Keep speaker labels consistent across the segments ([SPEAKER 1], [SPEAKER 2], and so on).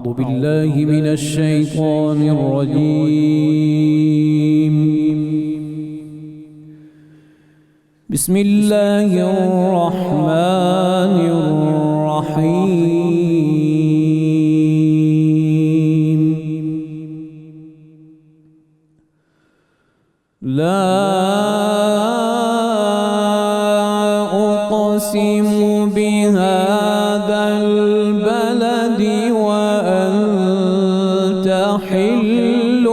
[SPEAKER 1] أعوذ بالله من الشيطان الرجيم. بسم الله الرحمن الرحيم. لا أقسم بهذا البلد وأنت حل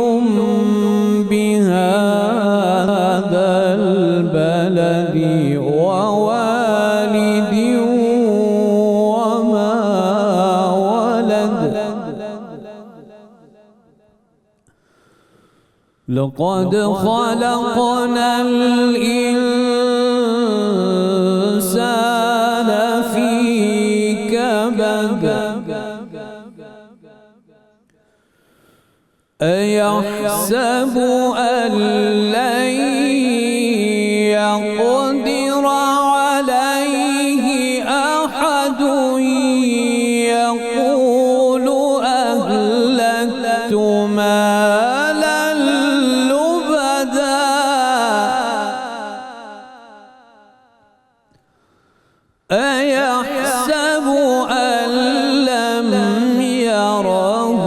[SPEAKER 1] بهذا البلد ووالد وما ولد. لقد خلقنا الإنسان في كبد. أيحسب أن لن يقدر عليه أحد يقول أهلكت مالا لبدا. أيحسب أن لم يره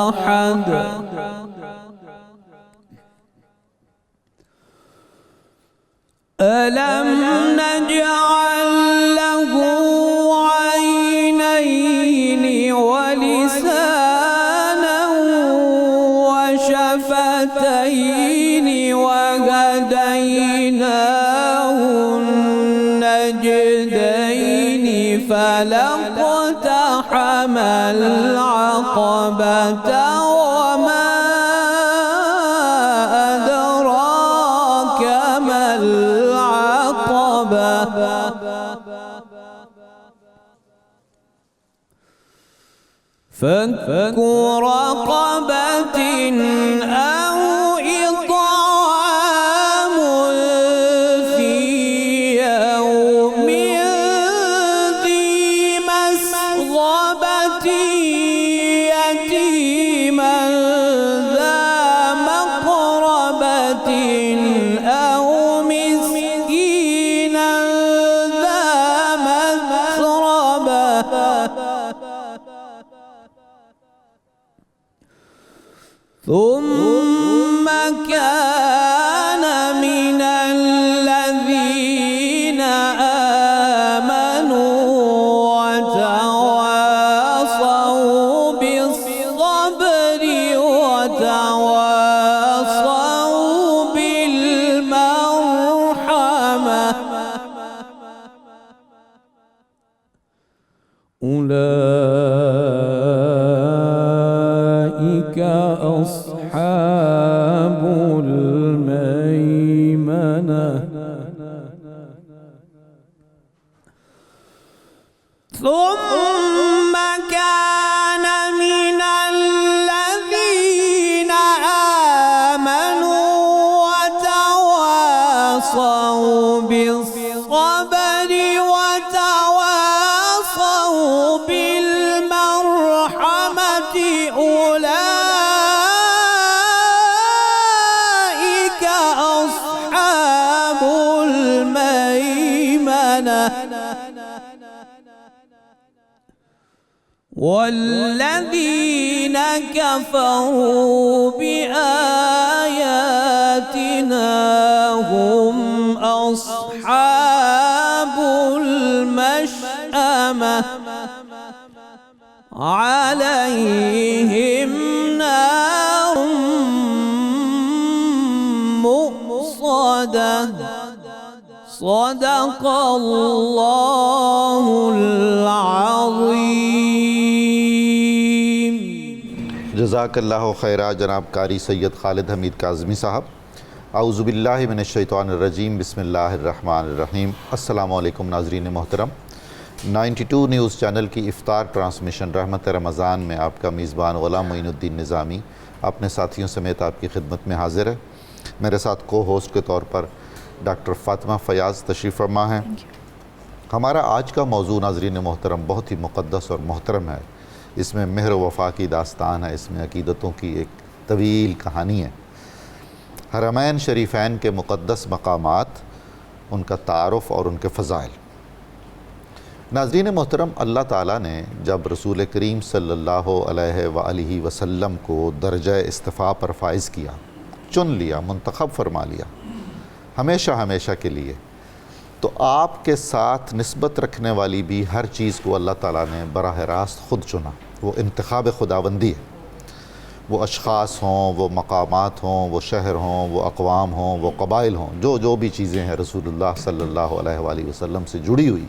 [SPEAKER 1] أحد. ألم نجعل له عينين ولسانا وشفتين وهديناه النجدين فلاقتحم العقبة وما أدراك ما العقبة. فك رقبة أو إطعام في يوم ذي مسغبة يتيما ذا مقربة أو مسكينا ذا مسربة. ثم كان من الذين آمنوا وتواصوا بالصبر وتواصوا بالمرحمة. أولئك أصحاب الميمنة. ثم كان من الذين آمنوا وتواصوا بالصبر وتواصوا بالمرحمة. أولئك أصحاب الميمنة. والذين كفروا بآياتنا هم أصحاب المشأمة. عليهم نار مؤصدة. صدق الله العظيم.
[SPEAKER 2] جزاک اللہ خیرہ جناب قاری سید خالد حمید کاظمی صاحب. اعوذ باللہ من الشیطان الرجیم. بسم اللہ الرحمن الرحیم. السلام علیکم ناظرین محترم. 92 نیوز چینل کی افطار ٹرانسمیشن رحمت رمضان میں آپ کا میزبان غلام معین الدین نظامی اپنے ساتھیوں سمیت آپ کی خدمت میں حاضر ہے. میرے ساتھ کو ہوسٹ کے طور پر ڈاکٹر فاطمہ فیاض تشریف فرما ہیں. ہمارا آج کا موضوع ناظرین محترم بہت ہی مقدس اور محترم ہے. اس میں مہر و وفا کی داستان ہے، اس میں عقیدتوں کی ایک طویل کہانی ہے. حرمین شریفین کے مقدس مقامات، ان کا تعارف اور ان کے فضائل. ناظرین محترم، اللہ تعالیٰ نے جب رسول کریم صلی اللہ علیہ وآلہ وسلم کو درجہ اصطفاء پر فائز کیا، چن لیا، منتخب فرما لیا ہمیشہ ہمیشہ کے لیے، تو آپ کے ساتھ نسبت رکھنے والی بھی ہر چیز کو اللہ تعالیٰ نے براہ راست خود چنا. وہ انتخاب خداوندی ہے. وہ اشخاص ہوں، وہ مقامات ہوں، وہ شہر ہوں، وہ اقوام ہوں، وہ قبائل ہوں، جو بھی چیزیں ہیں رسول اللہ صلی اللہ علیہ وآلہ وسلم سے جڑی ہوئی،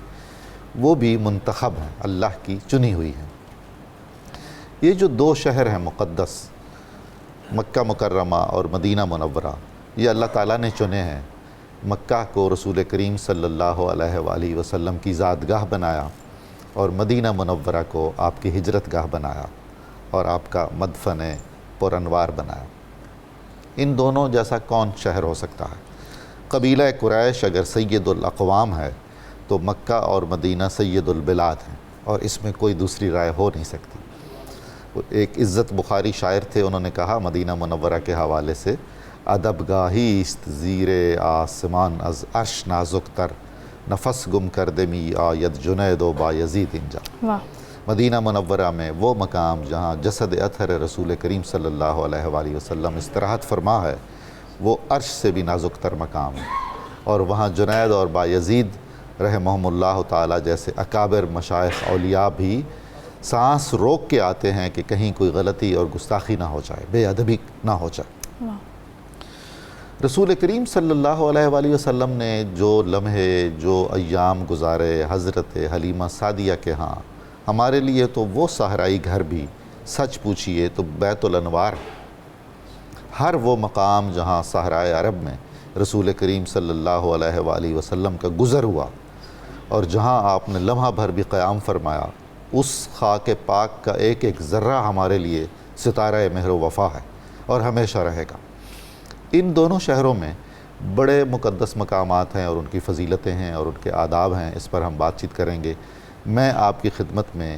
[SPEAKER 2] وہ بھی منتخب ہیں، اللہ کی چنی ہوئی ہیں. یہ جو دو شہر ہیں مقدس، مکہ مکرمہ اور مدینہ منورہ، یہ اللہ تعالیٰ نے چنے ہیں. مکہ کو رسول کریم صلی اللہ علیہ وآلہ وسلم کی زادگاہ بنایا اور مدینہ منورہ کو آپ کی ہجرت گاہ بنایا اور آپ کا مدفن پر انوار بنایا. ان دونوں جیسا کون شہر ہو سکتا ہے؟ قبیلہ قریش اگر سید الاقوام ہے تو مکہ اور مدینہ سید البلاد ہیں، اور اس میں کوئی دوسری رائے ہو نہیں سکتی. ایک عزت بخاری شاعر تھے، انہوں نے کہا مدینہ منورہ کے حوالے سے، ادب گاہی است زیر آسمان از عرش نازک تر، نفس گم کردے می آید جنید و بایزید اینجا. مدینہ منورہ میں وہ مقام جہاں جسد اطہر رسول کریم صلی اللہ علیہ وآلہ وسلم استراحت فرما ہے، وہ عرش سے بھی نازک تر مقام ہے. اور وہاں جنید اور بایزید رحمہم اللہ تعالیٰ جیسے اکابر مشائخ اولیاء بھی سانس روک کے آتے ہیں کہ کہیں کوئی غلطی اور گستاخی نہ ہو جائے، بے ادبی نہ ہو جائے. رسول کریم صلی اللہ علیہ وآلہ وسلم نے جو لمحے، جو ایام گزارے حضرت حلیمہ سعدیہ کے ہاں، ہمارے لیے تو وہ صحرائی گھر بھی سچ پوچھئے تو بیت الانوار. ہر وہ مقام جہاں صحرائے عرب میں رسول کریم صلی اللہ علیہ وآلہ وسلم کا گزر ہوا اور جہاں آپ نے لمحہ بھر بھی قیام فرمایا، اس خاک پاک کا ایک ایک ذرہ ہمارے لیے ستارہ مہر و وفا ہے اور ہمیشہ رہے گا. ان دونوں شہروں میں بڑے مقدس مقامات ہیں اور ان کی فضیلتیں ہیں اور ان کے آداب ہیں. اس پر ہم بات چیت کریں گے. میں آپ کی خدمت میں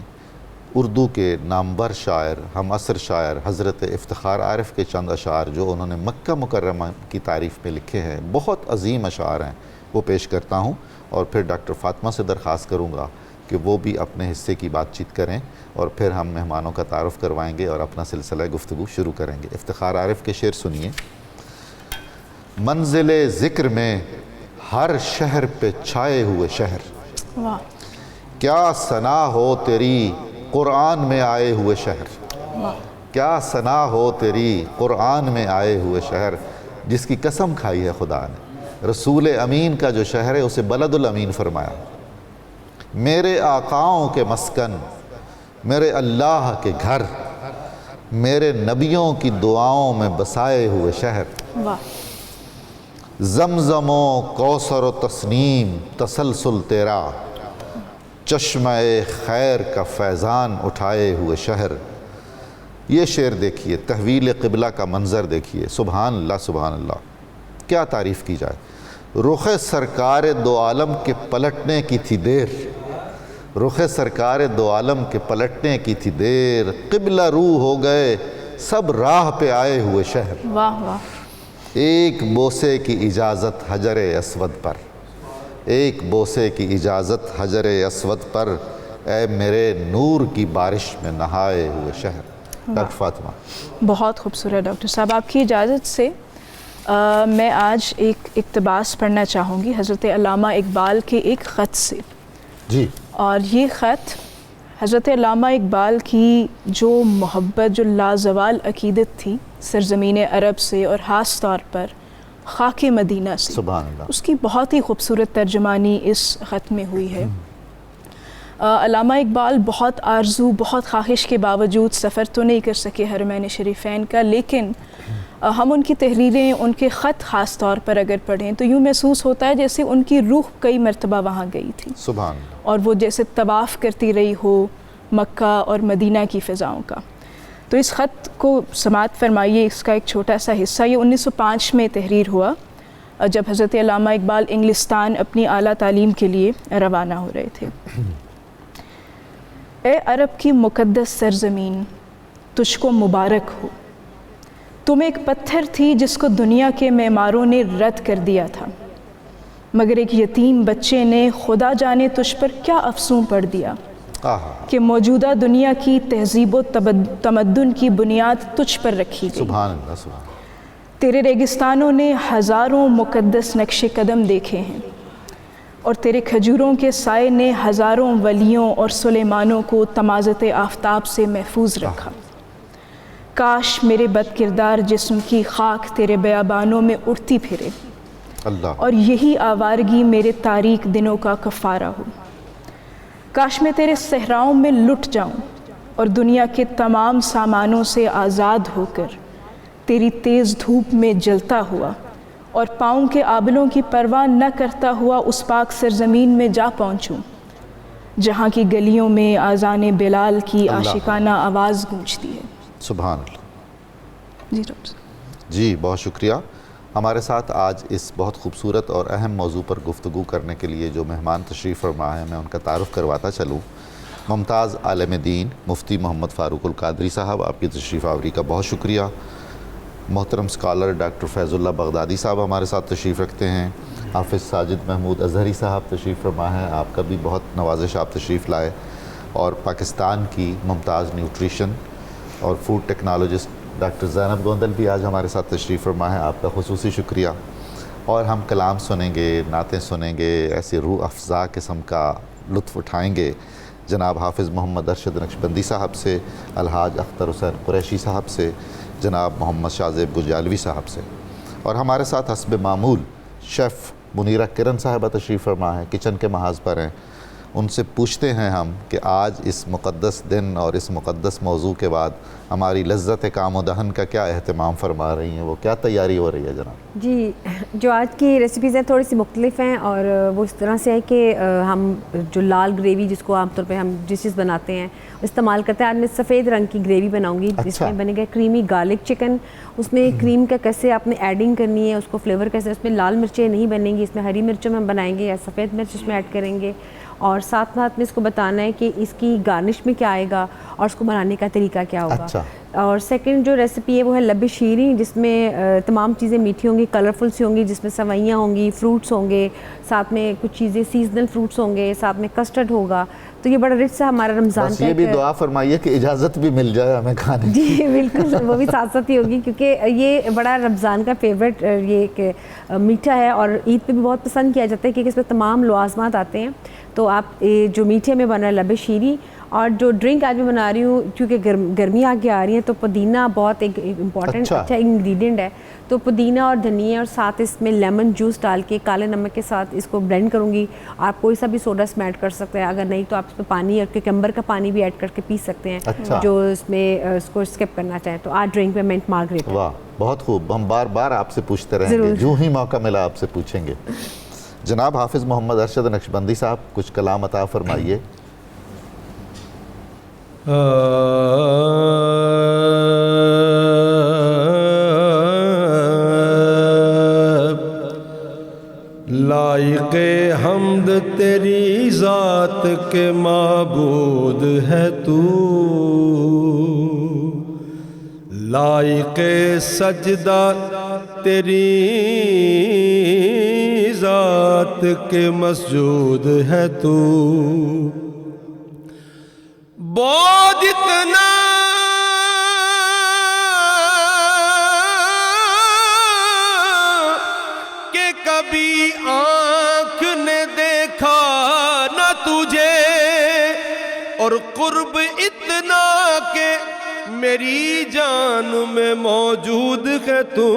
[SPEAKER 2] اردو کے نامور شاعر، ہم عصر شاعر حضرت افتخار عارف کے چند اشعار جو انہوں نے مکہ مکرمہ کی تعریف میں لکھے ہیں، بہت عظیم اشعار ہیں، وہ پیش کرتا ہوں، اور پھر ڈاکٹر فاطمہ سے درخواست کروں گا کہ وہ بھی اپنے حصے کی بات چیت کریں، اور پھر ہم مہمانوں کا تعارف کروائیں گے اور اپنا سلسلہ گفتگو شروع کریں گے. افتخار عارف کے شعر سنیے. منزل ذکر میں ہر شہر پہ چھائے ہوئے شہر، کیا ثنا ہو تیری قرآن میں آئے ہوئے شہر. کیا ثنا ہو تیری قرآن میں آئے ہوئے شہر، جس کی قسم کھائی ہے خدا نے. رسول امین کا جو شہر ہے اسے بلد الامین فرمایا. میرے آقاؤں کے مسکن، میرے اللہ کے گھر، میرے نبیوں کی دعاؤں میں بسائے ہوئے شہر. زمزم و کوثر و تسنیم تسلسل تیرا، چشمہ خیر کا فیضان اٹھائے ہوئے شہر. یہ شعر دیکھیے، تحویل قبلہ کا منظر دیکھیے. سبحان اللہ سبحان اللہ، کیا تعریف کی جائے. رخ سرکار دو عالم کے پلٹنے کی تھی دیر، رخ سرکار دو عالم کے پلٹنے کی تھی دیر، قبلہ رو ہو گئے سب راہ پہ آئے ہوئے شہر.
[SPEAKER 3] واہ واہ.
[SPEAKER 2] ایک بوسے کی اجازت حجر اسود پر، ایک بوسے کی اجازت حجر اسود پر، اے میرے نور کی بارش میں نہائے ہوئے شہر. ڈاکٹر فاطمہ.
[SPEAKER 3] بہت خوبصورت ڈاکٹر صاحب. آپ کی اجازت سے میں آج ایک اقتباس پڑھنا چاہوں گی حضرت علامہ اقبال کے ایک خط سے.
[SPEAKER 2] جی.
[SPEAKER 3] اور یہ خط حضرت علامہ اقبال کی جو محبت، جو لازوال عقیدت تھی سرزمین عرب سے اور خاص طور پر خاک مدینہ سے،
[SPEAKER 2] سبحان اللہ،
[SPEAKER 3] اس کی بہت ہی خوبصورت ترجمانی اس خط میں ہوئی ہے. علامہ اقبال بہت آرزو، بہت خواہش کے باوجود سفر تو نہیں کر سکے حرمین شریفین کا، لیکن ہم ان کی تحریریں، ان کے خط خاص طور پر اگر پڑھیں تو یوں محسوس ہوتا ہے جیسے ان کی روح کئی مرتبہ وہاں گئی تھی.
[SPEAKER 2] سبحان اللہ.
[SPEAKER 3] اور وہ جیسے طواف کرتی رہی ہو مکہ اور مدینہ کی فضاؤں کا. تو اس خط کو سماعت فرمائیے. اس کا ایک چھوٹا سا حصہ، یہ 1905 میں تحریر ہوا. جب حضرت علامہ اقبال انگلستان اپنی اعلیٰ تعلیم کے لیے روانہ ہو رہے تھے۔ اے عرب کی مقدس سرزمین، تجھ کو مبارک ہو، تم ایک پتھر تھی جس کو دنیا کے معماروں نے رد کر دیا تھا، مگر ایک یتیم بچے نے خدا جانے تجھ پر کیا افسون پڑ دیا کہ موجودہ دنیا کی تہذیب و تمدن کی بنیاد تجھ پر رکھی گئی۔
[SPEAKER 2] سبحان اللہ، سبحان اللہ۔
[SPEAKER 3] تیرے ریگستانوں نے ہزاروں مقدس نقش قدم دیکھے ہیں، اور تیرے کھجوروں کے سائے نے ہزاروں ولیوں اور سلیمانوں کو تمازت آفتاب سے محفوظ رکھا۔ کاش میرے بد کردار جسم کی خاک تیرے بیابانوں میں اڑتی پھرے،
[SPEAKER 2] اللہ،
[SPEAKER 3] اور یہی آوارگی میرے تاریک دنوں کا کفارہ ہو۔ کاش میں تیرے صحراؤں میں لٹ جاؤں اور دنیا کے تمام سامانوں سے آزاد ہو کر تیری تیز دھوپ میں جلتا ہوا اور پاؤں کے آبلوں کی پرواہ نہ کرتا ہوا اس پاک سرزمین میں جا پہنچوں جہاں کی گلیوں میں آذان بلال کی عاشقانہ آواز گونجتی ہے۔
[SPEAKER 2] سبحان اللہ۔
[SPEAKER 3] جی ڈاکٹر صاحب۔
[SPEAKER 2] جی بہت شکریہ۔ ہمارے ساتھ آج اس بہت خوبصورت اور اہم موضوع پر گفتگو کرنے کے لیے جو مہمان تشریف فرما ہیں، میں ان کا تعارف کرواتا چلوں۔ ممتاز عالم دین مفتی محمد فاروق القادری صاحب، آپ کی تشریف آوری کا بہت شکریہ۔ محترم اسکالر ڈاکٹر فیض اللہ بغدادی صاحب ہمارے ساتھ تشریف رکھتے ہیں۔ حافظ ساجد محمود اظہری صاحب تشریف فرما ہیں، آپ کا بھی بہت نوازش، آپ تشریف لائے۔ اور پاکستان کی ممتاز نیوٹریشن اور فوڈ ٹیکنالوجسٹ ڈاکٹر زینب گوندل بھی آج ہمارے ساتھ تشریف فرما ہے، آپ کا خصوصی شکریہ۔ اور ہم کلام سنیں گے، نعتیں سنیں گے، ایسی روح افزا قسم کا لطف اٹھائیں گے جناب حافظ محمد ارشد نقشبندی صاحب سے، الحاج اختر حسین قریشی صاحب سے، جناب محمد شاہ زیب گجالوی صاحب سے۔ اور ہمارے ساتھ حسب معمول شیف منیرہ کرن صاحبہ تشریف فرما ہے، کچن کے محاذ پر ہیں۔ ان سے پوچھتے ہیں ہم کہ آج اس مقدس دن اور اس مقدس موضوع کے بعد ہماری لذت کام و دہن کا کیا اہتمام فرما رہی ہیں، وہ کیا تیاری ہو رہی ہے جناب؟
[SPEAKER 4] جی، جو آج کی ریسیپیز ہیں تھوڑی سی مختلف ہیں، اور وہ اس طرح سے ہے کہ ہم جو لال گریوی جس کو عام طور پہ ہم ڈشز بناتے ہیں استعمال کرتے ہیں، آج میں سفید رنگ کی گریوی بناؤں گی جس میں بنے گا کریمی گارلک چکن۔ اس میں کریم کا کیسے آپ نے ایڈنگ کرنی ہے، اس کو فلیور کیسے، اس میں لال مرچیں نہیں بنیں گی، اس میں ہری مرچوں میں ہم بنائیں گے یا سفید مرچ اس میں ایڈ کریں گے، اور ساتھ میں اس کو بتانا ہے کہ اس کی گارنش میں کیا آئے گا اور اس کو بنانے کا طریقہ کیا ہوگا۔ اور سیکنڈ جو ریسیپی ہے وہ ہے لب شیریں، جس میں تمام چیزیں میٹھی ہوں گی، کلرفل سی ہوں گی، جس میں سوئیاں ہوں گی، فروٹس ہوں گے، ساتھ میں کچھ چیزیں سیزنل فروٹس ہوں گے، ساتھ میں کسٹرڈ ہوگا۔ تو یہ بڑا رچ سا ہمارا رمضان
[SPEAKER 2] بس یہ بھی دعا فرمائیے کہ اجازت بھی مل جائے ہمیں کھانے کی۔
[SPEAKER 4] جی بالکل، وہ بھی ساتھ ساتھ ہی ہوگی، کیونکہ یہ بڑا رمضان کا فیوریٹ یہ ایک میٹھا ہے، اور عید پہ بھی بہت پسند کیا جاتا ہے کیونکہ اس میں تمام لوازمات آتے ہیں۔ تو آپ جو میٹھے میں بن رہا ہے لب شیریں، اور جو ڈرنک آج میں بنا رہی ہوں کیونکہ گرمی آگے آ رہی ہے تو پودینہ بہت ایک امپورٹنٹ اچھا انگریڈینٹ ہے، تو پودینہ اور دھنیا اور ساتھ اس میں لیمن جوس ڈال کے کالے نمک کے ساتھ اس کو بلینڈ کروں گی۔ آپ کوئی سا بھی سوڈا اس میں ایڈ کر سکتے ہیں، اگر نہیں تو آپ اس میں پانی اور کیکمبر کا پانی بھی ایڈ کر کے پی سکتے ہیں جو اس میں اس کو اسکپ کرنا چاہیں۔ تو آج ڈرنک میں منٹ مارگریٹا۔
[SPEAKER 2] واہ، بہت خوب، ہم بار بار آپ سے پوچھتے رہیں گے، جو ہی موقع ملا آپ سے پوچھیں گے۔ جناب حافظ محمد ارشد نقشبندی صاحب کچھ کلام عطا فرمائیے۔
[SPEAKER 5] لائق حمد تیری ذات کے معبود ہے تو، لائق سجدہ تیری ذات کے مسجود ہے تو، بوجھ اتنا کہ کبھی آنکھ نے دیکھا نہ تجھے، اور قرب اتنا کہ میری جان میں موجود ہے تو،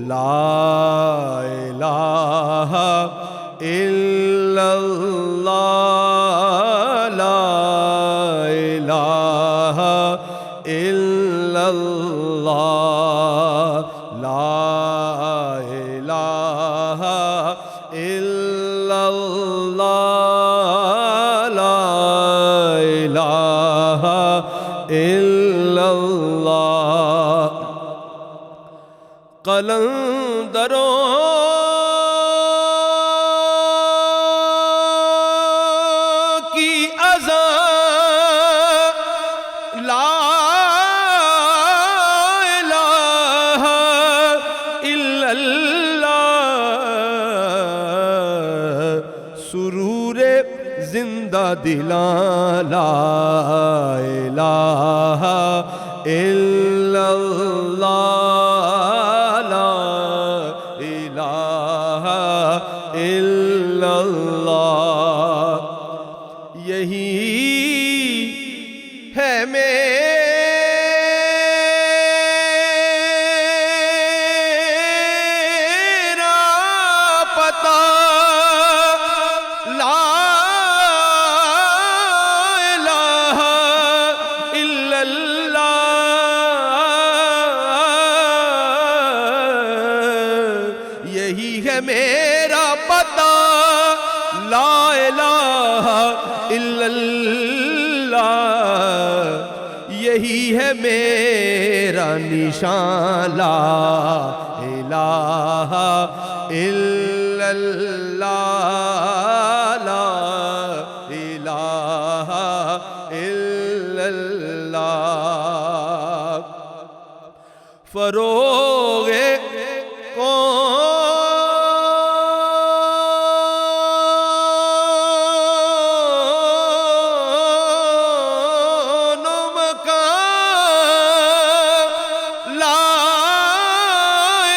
[SPEAKER 5] لا الہ الا اللہ، لا الہ الا اللہ، لا الہ الا اللہ، لا الہ الا اللہ۔ قلندروں کی اذان لا الہ الا اللہ، سرور زندہ دلاں لا الہ الا اللہ، لا الہ الا اللہ، یہی ہے میرا پتہ، لا الہ الا اللہ، یہی ہے میرا پتہ، لا الہ الا اللہ، یہی ہے میرا نشان، لا الہ الا اللہ، لا الہ الا اللہ، فروغ کون و مکان، لا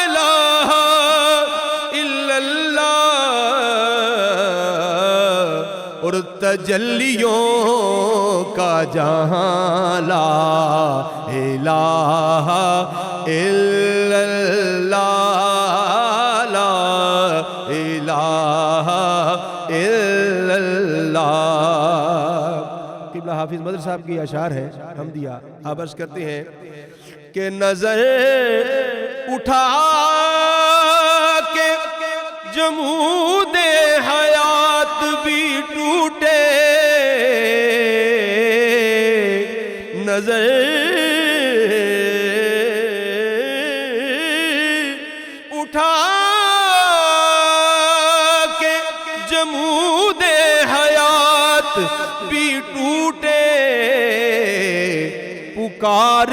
[SPEAKER 5] الہ الا اللہ، اور تجلیوں کا جہاں، لا الہ الا اللہ، لا الہ الا اللہ۔ قبلہ حافظ مدر صاحب کی اشعار ہے حمدیہ، آپ عرض کرتے ہیں کہ نظر اٹھا کے جمود حیات بھی ٹوٹے، نظر اٹھا کے جمود حیات بھی ٹوٹے، پکار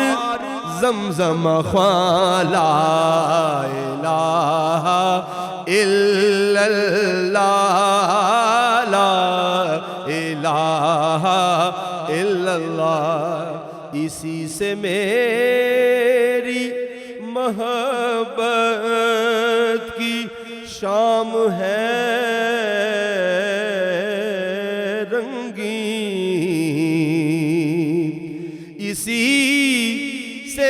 [SPEAKER 5] زمزم خواں، لا الہ الا اللہ، لا الہ الا اللہ، اسی سے میری محبت کی شام ہے رنگین، اسی سے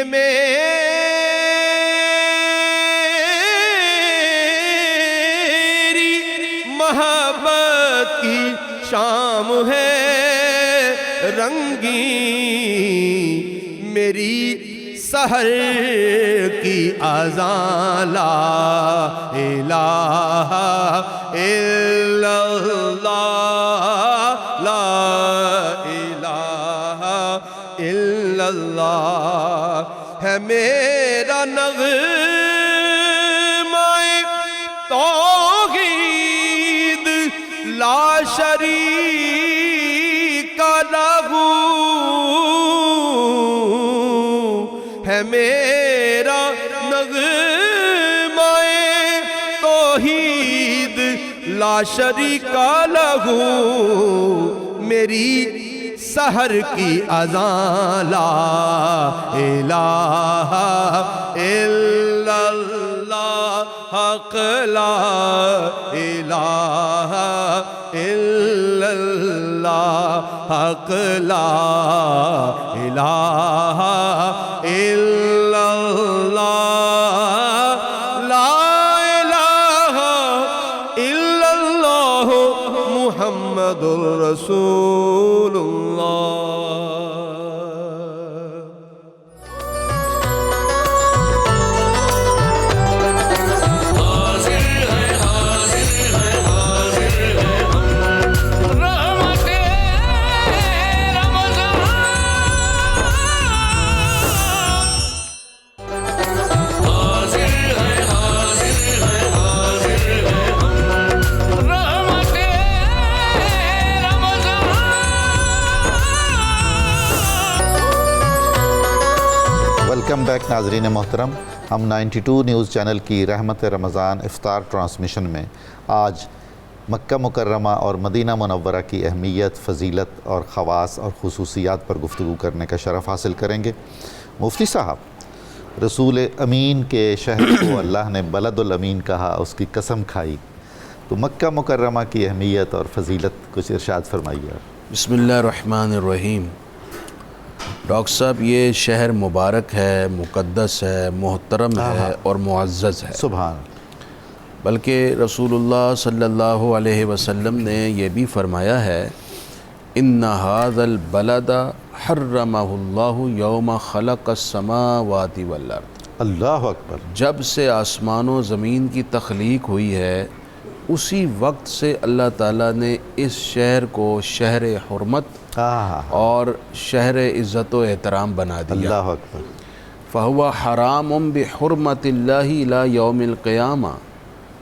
[SPEAKER 5] میری محبت کی شام ہے رنگین، میری سحر کی اذان، لا الہ الا اللہ، لا الہ الا اللہ، ہے میرا نغمہ توحید لا شریک لہ، ہے میرا نغمہ توحید لا شریک لہ، میری سحر کی اذان، لا الہ الا اللہ، حق لا الہ الا اللہ، حق لا الہ الا اللہ، لا الہ الا اللہ، محمد رسول اللہ۔
[SPEAKER 6] حاضر
[SPEAKER 2] بیک ناظرین محترم. ہم 92 نیوز چینل کی رحمت رمضان افطار ٹرانسمیشن میں آج مکہ مکرمہ اور مدینہ منورہ کی اہمیت، فضیلت اور خواص اور خصوصیات پر گفتگو کرنے کا شرف حاصل کریں گے. مفتی صاحب، رسول امین کے شہر کو اللہ نے بلد الامین کہا، اس کی قسم کھائی، تو مکہ مکرمہ کی اہمیت اور فضیلت کچھ ارشاد فرمائیے.
[SPEAKER 6] بسم اللہ الرحمن الرحیم. ڈاکٹر صاحب، یہ شہر مبارک ہے، مقدس ہے، محترم ہے اور معزز ہے.
[SPEAKER 2] سبحان.
[SPEAKER 6] بلکہ رسول اللہ صلی اللہ علیہ وسلم نے یہ بھی فرمایا ہے، ان ھذا البلد حرمہ اللہ یوم خلق السماوات والارض.
[SPEAKER 2] اللہ اکبر.
[SPEAKER 6] جب سے آسمان و زمین کی تخلیق ہوئی ہے اسی وقت سے اللہ تعالیٰ نے اس شہر کو شہر حرمت اور شہر عزت و احترام بنا دیا.
[SPEAKER 2] اللہ اکبر.
[SPEAKER 6] فہو حرام بحرمت اللہ الی یوم القیامہ،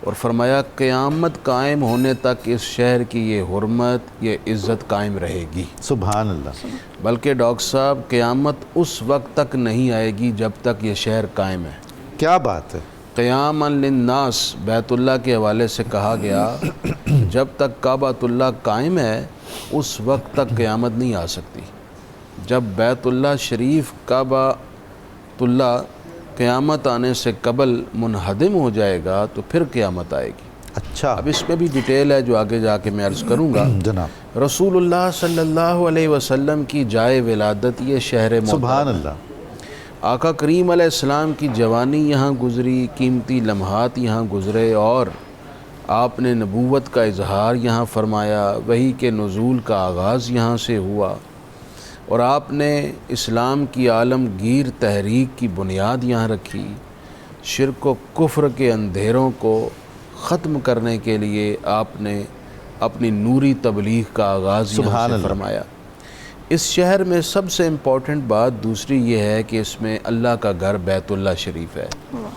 [SPEAKER 6] اور فرمایا قیامت قائم ہونے تک اس شہر کی یہ حرمت، یہ عزت قائم رہے گی.
[SPEAKER 2] سبحان اللہ.
[SPEAKER 6] بلکہ ڈاکٹر صاحب، قیامت اس وقت تک نہیں آئے گی جب تک یہ شہر قائم ہے.
[SPEAKER 2] کیا بات ہے.
[SPEAKER 6] قیاما للناس بیت اللہ کے حوالے سے کہا گیا جب تک کعبۃ اللہ قائم ہے اس وقت تک قیامت نہیں آ سکتی. جب بیت اللہ شریف کعبۃ اللہ قیامت آنے سے قبل منہدم ہو جائے گا تو پھر قیامت آئے گی.
[SPEAKER 2] اچھا.
[SPEAKER 6] اب اس میں بھی ڈیٹیل ہے جو آگے جا کے میں عرض کروں گا.
[SPEAKER 2] جناب.
[SPEAKER 6] رسول اللہ صلی اللہ علیہ وسلم کی جائے ولادت یہ شہر محترم.
[SPEAKER 2] سبحان اللہ.
[SPEAKER 6] آقا کریم علیہ السلام کی جوانی یہاں گزری، قیمتی لمحات یہاں گزرے، اور آپ نے نبوت کا اظہار یہاں فرمایا، وحی کے نزول کا آغاز یہاں سے ہوا، اور آپ نے اسلام کی عالمگیر تحریک کی بنیاد یہاں رکھی. شرک و کفر کے اندھیروں کو ختم کرنے کے لیے آپ نے اپنی نوری تبلیغ کا آغاز یہاں سے فرمایا. اس شہر میں سب سے امپورٹنٹ بات دوسری یہ ہے کہ اس میں اللہ کا گھر بیت اللہ شریف ہے.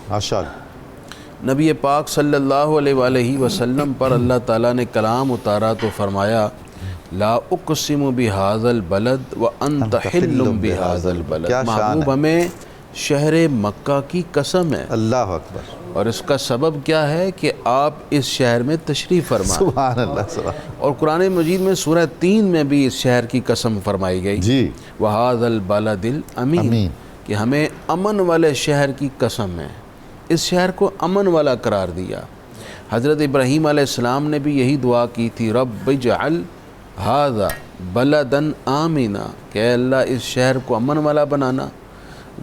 [SPEAKER 2] ماشاءاللہ.
[SPEAKER 6] نبی پاک صلی اللہ علیہ وآلہ وسلم پر اللہ تعالیٰ نے کلام اتارا تو فرمایا، لا اقسم بہذا البلد وانت حل بہذا البلد. محبوب، ہمیں شہر مکہ کی قسم ہے.
[SPEAKER 2] اللہ اکبر.
[SPEAKER 6] اور اس کا سبب کیا ہے کہ آپ اس شہر میں تشریف فرما.
[SPEAKER 2] سبحان اللہ. سبحان.
[SPEAKER 6] اور قرآن مجید میں سورہ 3 میں بھی اس شہر کی قسم فرمائی گئی.
[SPEAKER 2] جی.
[SPEAKER 6] وَهَذَا الْبَلَدِ الْأَمِينَ، کہ ہمیں امن والے شہر کی قسم ہے. اس شہر کو امن والا قرار دیا. حضرت ابراہیم علیہ السلام نے بھی یہی دعا کی تھی، رب اجعل ھذا بلدًا آمنا، کہ اے اللہ اس شہر کو امن والا بنانا.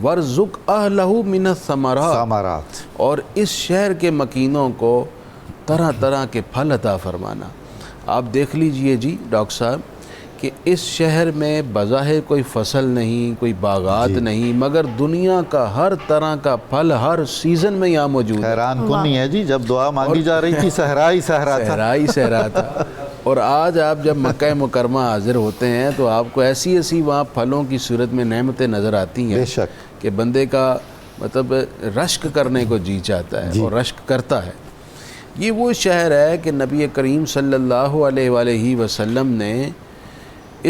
[SPEAKER 6] وَارْزُقْ أَهْلَهُ مِنَ الثَّمَرَاتِ، اور اس شہر کے مکینوں کو طرح طرح کے پھل عطا فرمانا. آپ دیکھ لیجئے جی ڈاکٹر صاحب کہ اس شہر میں بظاہر کوئی فصل نہیں، کوئی باغات نہیں، مگر دنیا کا ہر طرح کا پھل ہر سیزن میں یہاں موجود ہے.
[SPEAKER 2] حیران کن نہیں ہے جی، جب دعا مانگی جا رہی تھی صحرا ہی صحرا تھا.
[SPEAKER 6] صحرا ہی صحرا تھا. اور آج آپ جب مکہ مکرمہ حاضر ہوتے ہیں تو آپ کو ایسی ایسی وہاں پھلوں کی صورت میں نعمتیں نظر آتی ہیں
[SPEAKER 2] بے شک
[SPEAKER 6] کہ بندے کا مطلب رشک کرنے کو جی چاہتا ہے اور رشک کرتا ہے. یہ وہ شہر ہے کہ نبی کریم صلی اللہ علیہ وآلہ وسلم نے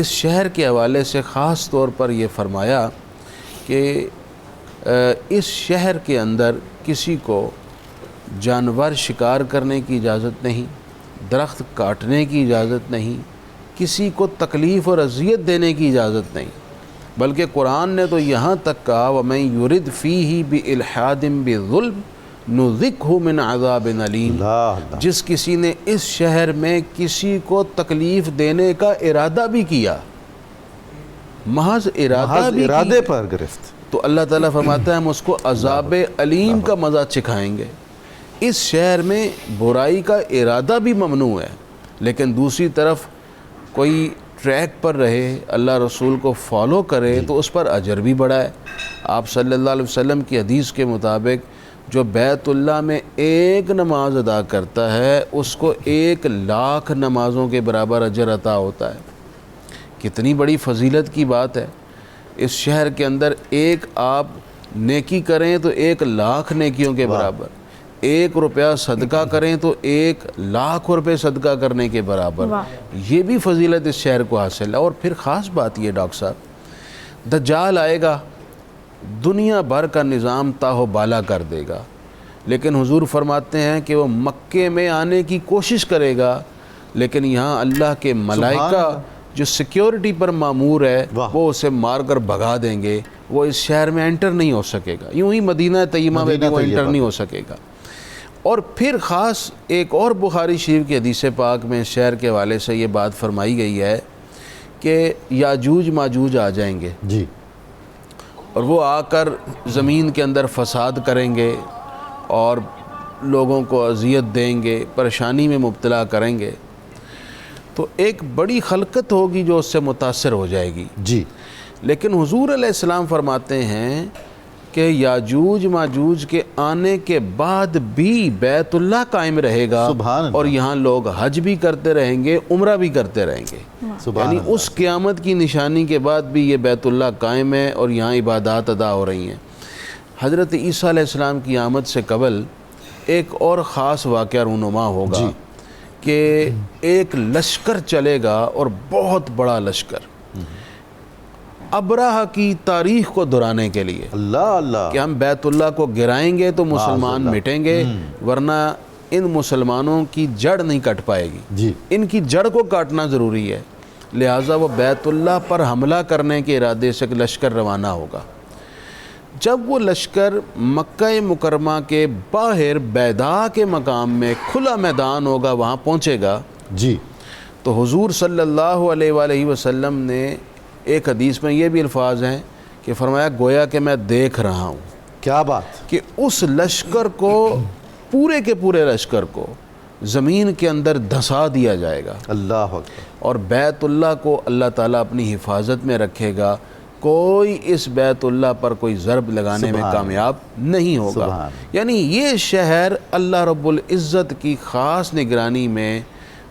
[SPEAKER 6] اس شہر کے حوالے سے خاص طور پر یہ فرمایا کہ اس شہر کے اندر کسی کو جانور شکار کرنے کی اجازت نہیں، درخت کاٹنے کی اجازت نہیں، کسی کو تکلیف اور اذیت دینے کی اجازت نہیں. بلکہ قرآن نے تو یہاں تک کہا وَمَن يُرِدْ فِيهِ بِإِلْحَادٍ بِظُلْمٍ نُذِقْهُ مِنْ عَذَابٍ أَلِيمٍ. جس کسی نے اس شہر میں کسی کو تکلیف دینے کا ارادہ بھی کیا، محض ارادے
[SPEAKER 2] پر گرفت،
[SPEAKER 6] تو اللہ تعالیٰ فرماتا ہے ہم اس کو عذاب علیم کا مزہ چکھائیں گے. اس شہر میں برائی کا ارادہ بھی ممنوع ہے، لیکن دوسری طرف کوئی ٹریک پر رہے، اللہ رسول کو فالو کرے تو اس پر اجر بھی بڑا ہے. آپ صلی اللہ علیہ وسلم کی حدیث کے مطابق جو بیت اللہ میں ایک نماز ادا کرتا ہے اس کو 1,00,000 نمازوں کے برابر اجر عطا ہوتا ہے. کتنی بڑی فضیلت کی بات ہے. اس شہر کے اندر ایک آپ نیکی کریں تو 1,00,000 نیکیوں کے برابر، 1 روپیہ صدقہ کریں تو 1,00,000 روپے صدقہ کرنے کے برابر. یہ بھی فضیلت اس شہر کو حاصل ہے. اور پھر خاص بات یہ ڈاکٹر صاحب، دجال آئے گا دنیا بھر کا نظام تاہو بالا کر دے گا، لیکن حضور فرماتے ہیں کہ وہ مکے میں آنے کی کوشش کرے گا، لیکن یہاں اللہ کے ملائکہ جو سیکیورٹی پر مامور ہے وہ اسے مار کر بھگا دیں گے، وہ اس شہر میں انٹر نہیں ہو سکے گا، یوں ہی مدینہ طیبہ میں بھی وہ انٹر نہیں ہو سکے گا۔ اور پھر خاص ایک اور بخاری شریف کی حدیث پاک میں شہر کے حوالے سے یہ بات فرمائی گئی ہے کہ یاجوج ماجوج آ جائیں گے
[SPEAKER 2] جی،
[SPEAKER 6] اور وہ آ کر زمین کے اندر فساد کریں گے اور لوگوں کو اذیت دیں گے، پریشانی میں مبتلا کریں گے، تو ایک بڑی خلقت ہوگی جو اس سے متاثر ہو جائے گی
[SPEAKER 2] جی۔
[SPEAKER 6] لیکن حضور علیہ السلام فرماتے ہیں کہ یاجوج ماجوج کے آنے کے بعد بھی بیت اللہ قائم رہے گا،
[SPEAKER 2] سبحان اللہ،
[SPEAKER 6] اور یہاں لوگ حج بھی کرتے رہیں گے، عمرہ بھی کرتے رہیں گے،
[SPEAKER 2] سبحان
[SPEAKER 6] یعنی اس قیامت کی نشانی کے بعد بھی یہ بیت اللہ قائم ہے اور یہاں عبادات ادا ہو رہی ہیں۔ حضرت عیسیٰ علیہ السلام کی آمد سے قبل ایک اور خاص واقعہ رونما ہوگا کہ ایک لشکر چلے گا، اور بہت بڑا لشکر، ابرہہ کی تاریخ کو دہرانے کے لیے،
[SPEAKER 2] اللہ اللہ،
[SPEAKER 6] کہ ہم بیت اللہ کو گرائیں گے تو مسلمان مٹیں گے، ورنہ ان مسلمانوں کی جڑ نہیں کٹ پائے گی،
[SPEAKER 2] جی،
[SPEAKER 6] ان کی جڑ کو کاٹنا ضروری ہے، لہٰذا وہ بیت اللہ پر حملہ کرنے کے ارادے سے لشکر روانہ ہوگا۔ جب وہ لشکر مکہ مکرمہ کے باہر بیضاء کے مقام میں کھلا میدان ہوگا وہاں پہنچے گا،
[SPEAKER 2] جی،
[SPEAKER 6] تو حضور صلی اللہ علیہ وآلہ وسلم نے ایک حدیث میں یہ بھی الفاظ ہیں کہ فرمایا گویا کہ میں دیکھ رہا ہوں
[SPEAKER 2] کیا بات،
[SPEAKER 6] کہ اس لشکر کو، پورے کے پورے لشکر کو زمین کے اندر دھسا دیا جائے گا،
[SPEAKER 2] اللہ اکبر،
[SPEAKER 6] اور بیت اللہ کو اللہ تعالیٰ اپنی حفاظت میں رکھے گا، کوئی اس بیت اللہ پر کوئی ضرب لگانے میں کامیاب نہیں ہوگا۔ یعنی یہ شہر اللہ رب العزت کی خاص نگرانی میں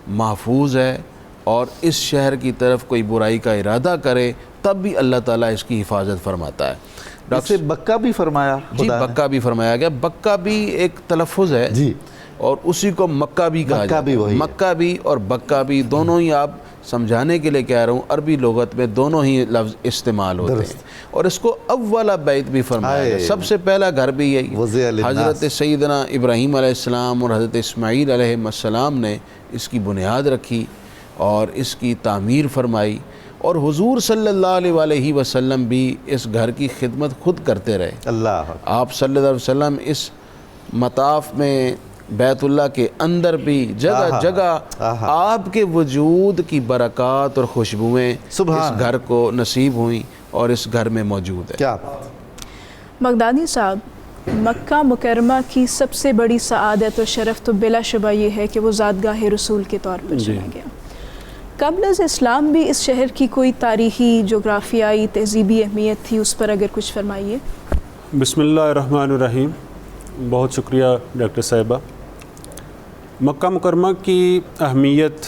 [SPEAKER 6] محفوظ ہے، اور اس شہر کی طرف کوئی برائی کا ارادہ کرے تب بھی اللہ تعالیٰ اس کی حفاظت فرماتا ہے۔
[SPEAKER 2] اسے بکہ بھی فرمایا،
[SPEAKER 6] جی، بکہ بھی فرمایا گیا، بکہ بھی ایک تلفظ ہے
[SPEAKER 2] جی،
[SPEAKER 6] اور اسی کو مکہ بھی کہا جاتا ہے، مکہ بھی اور بکہ بھی دونوں ہی، آپ سمجھانے کے لیے کہہ رہا ہوں، عربی لغت میں دونوں ہی لفظ استعمال ہوتے ہیں، اور اس کو اولا بیت بھی فرمایا گیا، سب سے پہلا گھر بھی یہی، حضرت سیدنا ابراہیم علیہ السلام اور حضرت اسماعیل علیہ السلام نے اس کی بنیاد رکھی اور اس کی تعمیر فرمائی، اور حضور صلی اللہ علیہ وآلہ وسلم بھی اس گھر کی خدمت خود کرتے رہے۔
[SPEAKER 2] اللہ،
[SPEAKER 6] آپ صلی اللہ علیہ وسلم اس مطاف میں بیت اللہ کے اندر بھی جگہ جگہ آپ کے وجود کی برکات اور خوشبوئیں اس گھر کو نصیب ہوئیں اور اس گھر میں موجود ہے۔
[SPEAKER 2] کیا بات،
[SPEAKER 3] بغدادی صاحب، مکہ مکرمہ کی سب سے بڑی سعادت اور شرف تو بلا شبہ یہ ہے کہ وہ زادگاہ رسول کے طور پر چنا گیا۔ قبل از اسلام بھی اس شہر کی کوئی تاریخی، جغرافیائی، تہذیبی اہمیت تھی، اس پر اگر کچھ فرمائیے۔
[SPEAKER 7] بسم اللہ الرحمن الرحیم، بہت شکریہ ڈاکٹر صاحبہ۔ مکہ مکرمہ کی اہمیت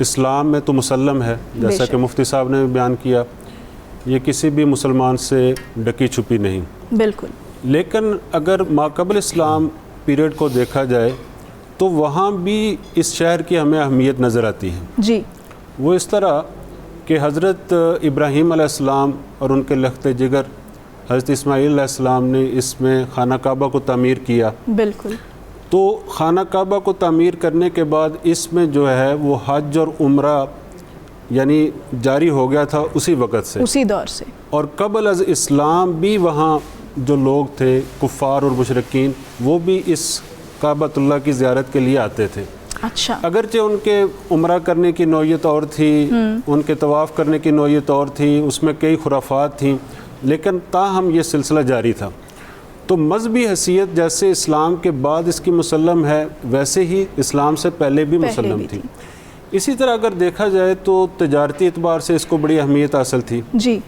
[SPEAKER 7] اسلام میں تو مسلم ہے، جیسا کہ مفتی صاحب نے بیان کیا، یہ کسی بھی مسلمان سے ڈکی چھپی نہیں،
[SPEAKER 3] بالکل،
[SPEAKER 7] لیکن اگر ماقبل اسلام پیریڈ کو دیکھا جائے تو وہاں بھی اس شہر کی ہمیں اہمیت نظر آتی ہے۔
[SPEAKER 3] جی،
[SPEAKER 7] وہ اس طرح کہ حضرت ابراہیم علیہ السلام اور ان کے لخت جگر حضرت اسماعیل علیہ السلام نے اس میں خانہ کعبہ کو تعمیر کیا،
[SPEAKER 3] بالکل،
[SPEAKER 7] تو خانہ کعبہ کو تعمیر کرنے کے بعد اس میں جو ہے وہ حج اور عمرہ یعنی جاری ہو گیا تھا اسی وقت سے،
[SPEAKER 3] اسی دور سے،
[SPEAKER 7] اور قبل از اسلام بھی وہاں جو لوگ تھے کفار اور مشرکین وہ بھی اس کعبۃ اللہ کی زیارت کے لیے آتے تھے۔
[SPEAKER 3] اچھا،
[SPEAKER 7] اگرچہ ان کے عمرہ کرنے کی نوعیت اور تھی، ان کے طواف کرنے کی نوعیت اور تھی، اس میں کئی خرافات تھیں، لیکن تاہم یہ سلسلہ جاری تھا۔ تو مذہبی حیثیت جیسے اسلام کے بعد اس کی مسلم ہے، ویسے ہی اسلام سے پہلے بھی مسلم تھی۔ اسی طرح اگر دیکھا جائے تو تجارتی اعتبار سے اس کو بڑی اہمیت حاصل تھی،
[SPEAKER 3] جی،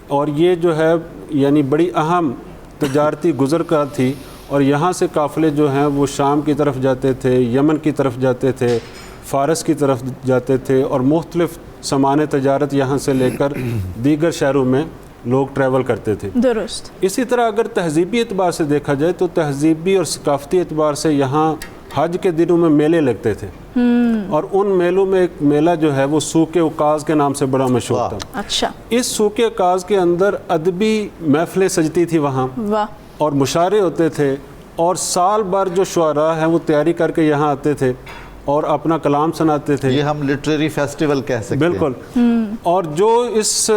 [SPEAKER 7] اور یہ جو ہے یعنی بڑی اہم تجارتی گزرگاہ تھی، اور یہاں سے قافلے جو ہیں وہ شام کی طرف جاتے تھے، یمن کی طرف جاتے تھے، فارس کی طرف جاتے تھے، اور مختلف سامان تجارت یہاں سے لے کر دیگر شہروں میں لوگ ٹریول کرتے تھے۔
[SPEAKER 3] درست۔
[SPEAKER 7] اسی طرح اگر تہذیبی اعتبار سے دیکھا جائے تو تہذیبی اور ثقافتی اعتبار سے یہاں حج کے دنوں میں میلے لگتے تھے، اور ان میلوں میں ایک میلہ جو ہے وہ سوق عکاظ کے نام سے بڑا مشہور تھا.
[SPEAKER 3] اچھا.
[SPEAKER 7] اس سوق عکاظ کے اندر ادبی محفلیں سجتی تھی وہاں,
[SPEAKER 3] واہ.
[SPEAKER 7] اور مشاعرے ہوتے تھے, اور سال بھر جو شعراء ہیں وہ تیاری کر کے یہاں آتے تھے اور اپنا کلام سناتے تھے.
[SPEAKER 2] یہ ہم لٹریری فیسٹیول کہہ سکتے ہیں.
[SPEAKER 7] بالکل. اور جو اس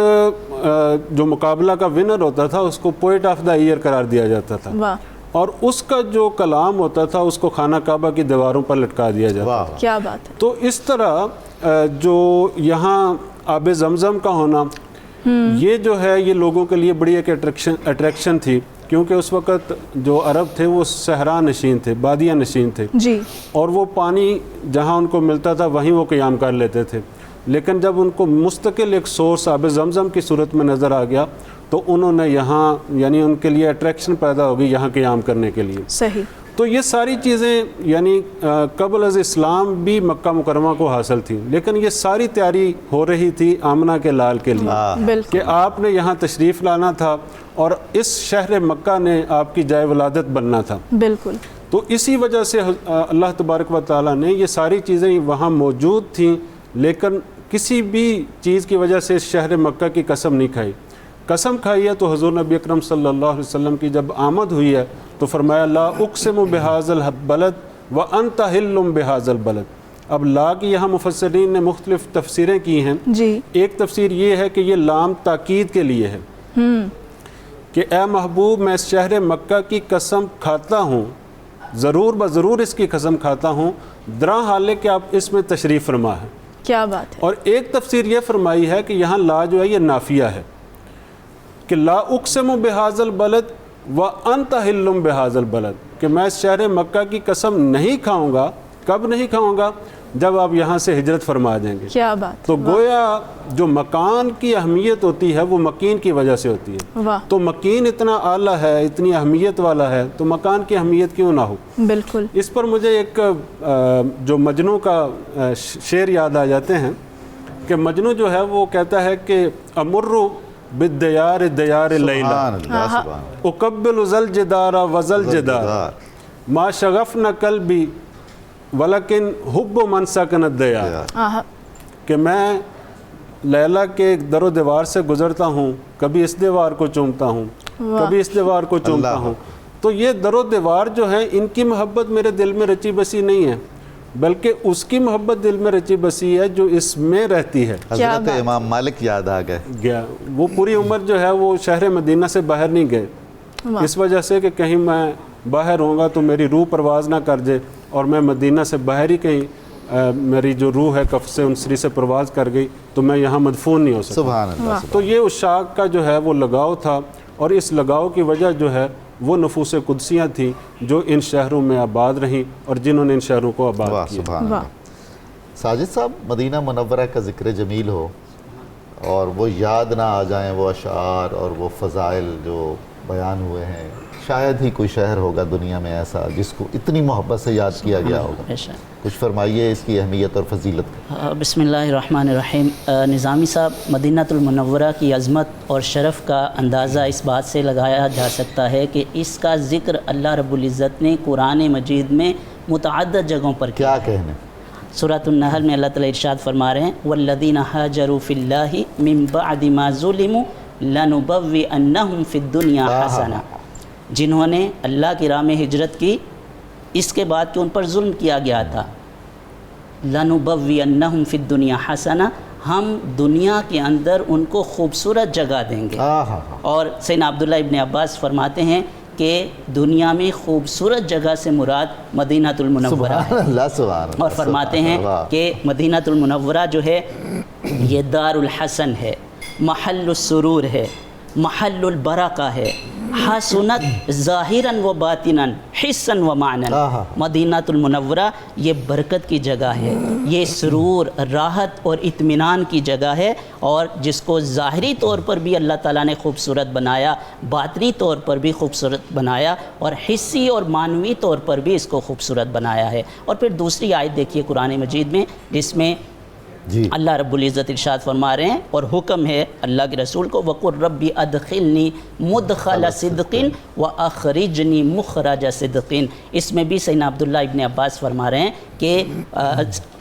[SPEAKER 7] جو مقابلہ کا ونر ہوتا تھا اس کو پوئٹ آف دا ایئر قرار دیا جاتا تھا.
[SPEAKER 3] واہ.
[SPEAKER 7] اور اس کا جو کلام ہوتا تھا اس کو خانہ کعبہ کی دیواروں پر لٹکا دیا جاتا تھا.
[SPEAKER 3] کیا بات ہے.
[SPEAKER 7] تو اس طرح جو یہاں آب زمزم کا ہونا یہ جو ہے یہ لوگوں کے لیے بڑی ایک اٹریکشن تھی, کیونکہ اس وقت جو عرب تھے وہ صحرا نشین تھے, بادیہ نشین تھے,
[SPEAKER 3] جی, اور
[SPEAKER 7] وہ پانی جہاں ان کو ملتا تھا وہیں وہ قیام کر لیتے تھے. لیکن جب ان کو مستقل ایک سورس آب زمزم کی صورت میں نظر آ گیا تو انہوں نے یہاں یعنی ان کے لیے اٹریکشن پیدا ہو گئی یہاں قیام کرنے کے لیے.
[SPEAKER 3] صحیح.
[SPEAKER 7] تو یہ ساری چیزیں یعنی قبل از اسلام بھی مکہ مکرمہ کو حاصل تھیں, لیکن یہ ساری تیاری ہو رہی تھی آمنہ کے لال کے لیے کہ آپ نے یہاں تشریف لانا تھا اور اس شہر مکہ نے آپ کی جائے ولادت بننا تھا.
[SPEAKER 3] بالکل.
[SPEAKER 7] تو اسی وجہ سے اللہ تبارک و تعالیٰ نے یہ ساری چیزیں وہاں موجود تھیں, لیکن کسی بھی چیز کی وجہ سے اس شہر مکہ کی قسم نہیں کھائی. قسم کھائی ہے تو حضور نبی اکرم صلی اللہ علیہ وسلم کی جب آمد ہوئی ہے تو فرمایا لا اقسم بہذا البلد وانت حل بہذا البلد. اب لا کی یہاں مفسرین نے مختلف تفسیریں کی ہیں.
[SPEAKER 3] جی.
[SPEAKER 7] ایک تفسیر یہ ہے کہ یہ لام تاکید کے لیے ہے کہ اے محبوب میں اس شہر مکہ کی قسم کھاتا ہوں, ضرور بضرور اس کی قسم کھاتا ہوں, درا حالے کہ آپ اس میں تشریف فرما ہے.
[SPEAKER 3] کیا بات ہے.
[SPEAKER 7] اور ایک تفسیر یہ فرمائی ہے کہ یہاں لا جو ہے یہ نافیہ ہے کہ لا اقسم بہذا البلد وانت حل بہذا البلد, کہ میں اس شہر مکہ کی قسم نہیں کھاؤں گا. کب نہیں کھاؤں گا؟ جب آپ یہاں سے ہجرت فرما جائیں گے.
[SPEAKER 3] کیا بات.
[SPEAKER 7] تو گویا جو مکان کی اہمیت ہوتی ہے وہ مکین کی وجہ سے ہوتی ہے.
[SPEAKER 3] واہ.
[SPEAKER 7] تو مکین اتنا اعلیٰ ہے, اتنی اہمیت والا ہے, تو مکان کی اہمیت کیوں نہ ہو.
[SPEAKER 3] بالکل.
[SPEAKER 7] اس پر مجھے ایک جو مجنو کا شعر یاد آ جاتے ہیں کہ مجنو جو ہے وہ کہتا ہے کہ امرو بالدیار دیار لیلا اقبل ذل جدار وذل جدار ما شغفنا قلبی ولیکن حب من سکن الدیار. کہ میں لیلا کے در و دیوار سے گزرتا ہوں, کبھی اس دیوار کو چومتا ہوں, کبھی اس دیوار کو چومتا ہوں. تو یہ در و دیوار جو ہیں ان کی محبت میرے دل میں رچی بسی نہیں ہے, بلکہ اس کی محبت دل میں رچی بسی ہے جو اس میں رہتی ہے.
[SPEAKER 2] حضرت امام مالک یاد آ گیا.
[SPEAKER 7] وہ پوری عمر جو ہے وہ شہر مدینہ سے باہر نہیں گئے, اس وجہ سے کہ کہیں میں باہر ہوں گا تو میری روح پرواز نہ کر جائے, اور میں مدینہ سے باہر ہی کہیں میری جو روح ہے کف سے انصری سے پرواز کر گئی تو میں یہاں مدفون نہیں ہو سکتا.
[SPEAKER 2] سبحان اللہ.
[SPEAKER 7] تو یہ عشاق کا جو ہے وہ لگاؤ تھا, اور اس لگاؤ کی وجہ جو ہے وہ نفوس قدسیاں تھیں جو ان شہروں میں آباد رہیں اور جنہوں نے ان شہروں کو آباد کیا.
[SPEAKER 2] سبحان اللہ. ساجد صاحب, مدینہ منورہ کا ذکر جمیل ہو اور وہ یاد نہ آ جائیں وہ اشعار اور وہ فضائل جو بیان ہوئے ہیں, شاید ہی کوئی شہر ہوگا دنیا میں ایسا جس کو اتنی محبت سے یاد کیا گیا ہوگا. کچھ فرمائیے اس کی اہمیت اور فضیلت.
[SPEAKER 8] بسم اللہ الرحمن الرحیم. نظامی صاحب, مدینہ المنورہ کی عظمت اور شرف کا اندازہ اس بات سے لگایا جا سکتا ہے کہ اس کا ذکر اللہ رب العزت نے قرآن مجید میں متعدد جگہوں پر کیا.
[SPEAKER 2] کہنے
[SPEAKER 8] سورۃ النحل میں اللہ تعالیٰ ارشاد فرما رہے ہیں والذین ہاجروا فی اللہ من بعد ما ظلموا لنبوئنہم فی الدنیا حسنہ. جنہوں نے اللہ کی راہ میں ہجرت کی اس کے بعد کہ ان پر ظلم کیا گیا تھا, لَنُبَوِّئَنَّهُمْ فِي الدُّنْيَا حَسَنَةً, ہم دنیا کے اندر ان کو خوبصورت جگہ دیں گے. اور سیدنا عبداللہ ابن عباس فرماتے ہیں کہ دنیا میں خوبصورت جگہ سے مراد مدینہ المنورہ ہے. اور فرماتے ہیں کہ مدینہ المنورہ جو ہے یہ دار الحسن ہے, محل السرور ہے, محل البرکہ ہے, حسنت ظاہراً و باطناً حساً و معناً. مدینہ المنورہ یہ برکت کی جگہ ہے, یہ سرور, راحت اور اطمینان کی جگہ ہے, اور جس کو ظاہری طور پر بھی اللہ تعالیٰ نے خوبصورت بنایا, باطنی طور پر بھی خوبصورت بنایا, اور حسی اور معنوی طور پر بھی اس کو خوبصورت بنایا ہے. اور پھر دوسری آیت دیکھیے قرآن مجید میں جس میں
[SPEAKER 2] جی
[SPEAKER 8] اللہ رب العزت ارشاد فرما رہے ہیں اور حکم ہے اللہ کے رسول کو وَقُلْ رَبِّ أَدْخِلْنِي مُدْخَلَ صِدْقٍ وَأَخْرِجْنِي مُخْرَجَ صِدْقٍ. اس میں بھی سیدنا عبداللہ ابن عباس فرما رہے ہیں کہ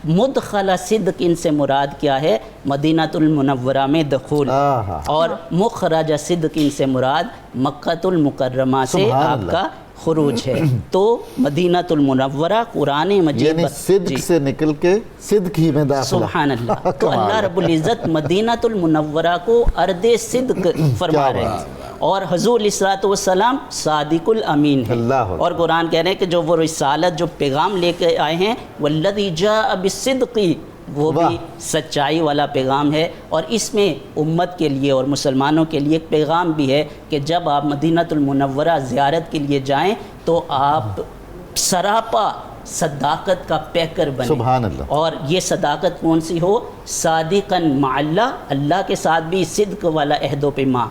[SPEAKER 8] مدخل صدقٍ سے مراد کیا ہے؟ مدینۃ المنورہ میں دخول، اور مخرج صدقٍ سے مراد مکۃ المکرمہ سے آپ کا خروج ہے. تو مدینۃ المنورہ قرآن مجید
[SPEAKER 2] یعنی صدق سے نکل کے صدق ہی میں داخلہ.
[SPEAKER 8] سبحان اللہ. تو اللہ رب العزت مدینۃ المنورہ کو ارض صدق فرما رہے ہیں، اور حضور علیہ الصلوۃ والسلام صادق الامین ہے. اور قرآن کہہ رہے ہیں کہ جو وہ رسالت جو پیغام لے کے آئے ہیں والذی جاء بالصدق، وہ بھی سچائی والا پیغام ہے. اور اس میں امت کے لیے اور مسلمانوں کے لیے ایک پیغام بھی ہے کہ جب آپ مدینۃ المنورہ زیارت کے لیے جائیں تو آپ سراپا صداقت کا پیکر بنیں.
[SPEAKER 2] سبحان اللہ.
[SPEAKER 8] اور یہ صداقت کون سی ہو؟ صادقاً مع اللہ، اللہ کے ساتھ بھی صدق والا عہد و پیما،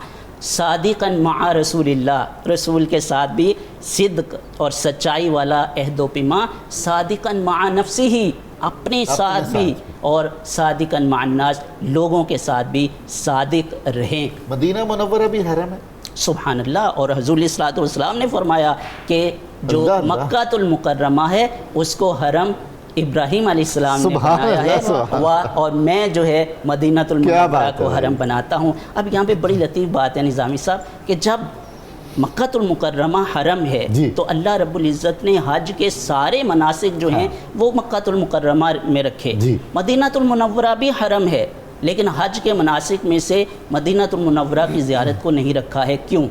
[SPEAKER 8] صادقاً مع رسول اللہ، رسول کے ساتھ بھی صدق اور سچائی والا عہد و پیما، صادقاً مع نفسہ، اپنے ساتھ بھی، اور صادقاً مع الناس، لوگوں کے ساتھ بھی صادق رہیں.
[SPEAKER 2] مدینہ منورہ بھی حرم ہے.
[SPEAKER 8] سبحان اللہ. اور حضور علیہ الصلوۃ والسلام نے فرمایا کہ جو مکۃ المکرمہ ہے اس کو حرم ابراہیم علیہ السلام نے بنایا ہے، اور میں جو ہے مدینۃ المنورہ کو حرم بناتا ہوں. اب یہاں پہ بڑی لطیف بات ہے نظامی صاحب کہ جب مکۃ المکرمہ حرم ہے تو اللہ رب العزت نے حج کے سارے مناسک جو ہیں وہ مکۃ المکرمہ میں رکھے. مدینۃ المنورہ بھی حرم ہے لیکن حج کے مناسک میں سے مدینۃ المنورہ کی زیارت کو نہیں رکھا ہے. کیوں؟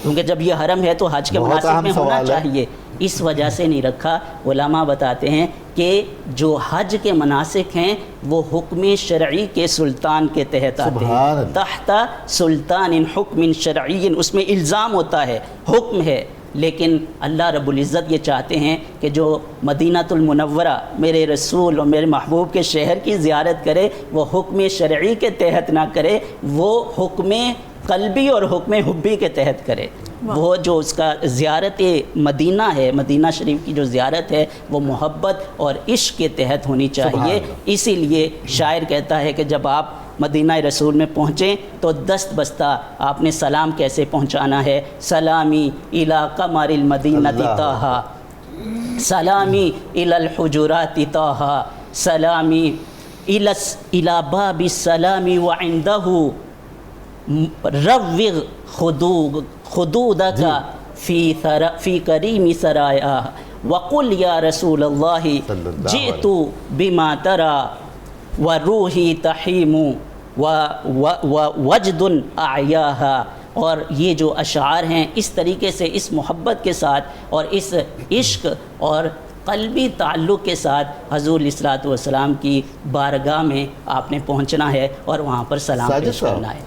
[SPEAKER 8] کیونکہ جب یہ حرم ہے تو حج کے مناسک میں ہونا چاہیے، اس وجہ سے نہیں رکھا. علماء بتاتے ہیں کہ جو حج کے مناسک ہیں وہ حکم شرعی کے سلطان کے تحت آتے ہیں، تحت سلطان حکم شرعی، اس میں الزام ہوتا ہے، حکم ہے. لیکن اللہ رب العزت یہ چاہتے ہیں کہ جو مدینۃ المنورہ میرے رسول اور میرے محبوب کے شہر کی زیارت کرے وہ حکم شرعی کے تحت نہ کرے، وہ حکم قلبی اور حکم حبی کے تحت کرے. وہ جو اس کا زیارت مدینہ ہے، مدینہ شریف کی جو زیارت ہے وہ محبت اور عشق کے تحت ہونی چاہیے. اسی لیے شاعر کہتا ہے کہ جب آپ مدینہ رسول میں پہنچیں تو دست بستہ آپ نے سلام کیسے پہنچانا ہے؟ سلامی الی قمر المدینہ طٰہٰ، سلامی الی الحجرات طٰہٰ، سلامی الی باب السلام وعندہ روّغ خدودک فی کریم سرایا وقل یا رسول اللہ جئت بما ترى وروحی تحیم وجد اعیاہا. اور یہ جو اشعار ہیں اس طریقے سے اس محبت کے ساتھ اور اس عشق اور قلبی تعلق کے ساتھ حضور علیہ الصلوۃ والسلام کی بارگاہ میں آپ نے پہنچنا ہے اور وہاں پر سلام پیش کرنا ہے.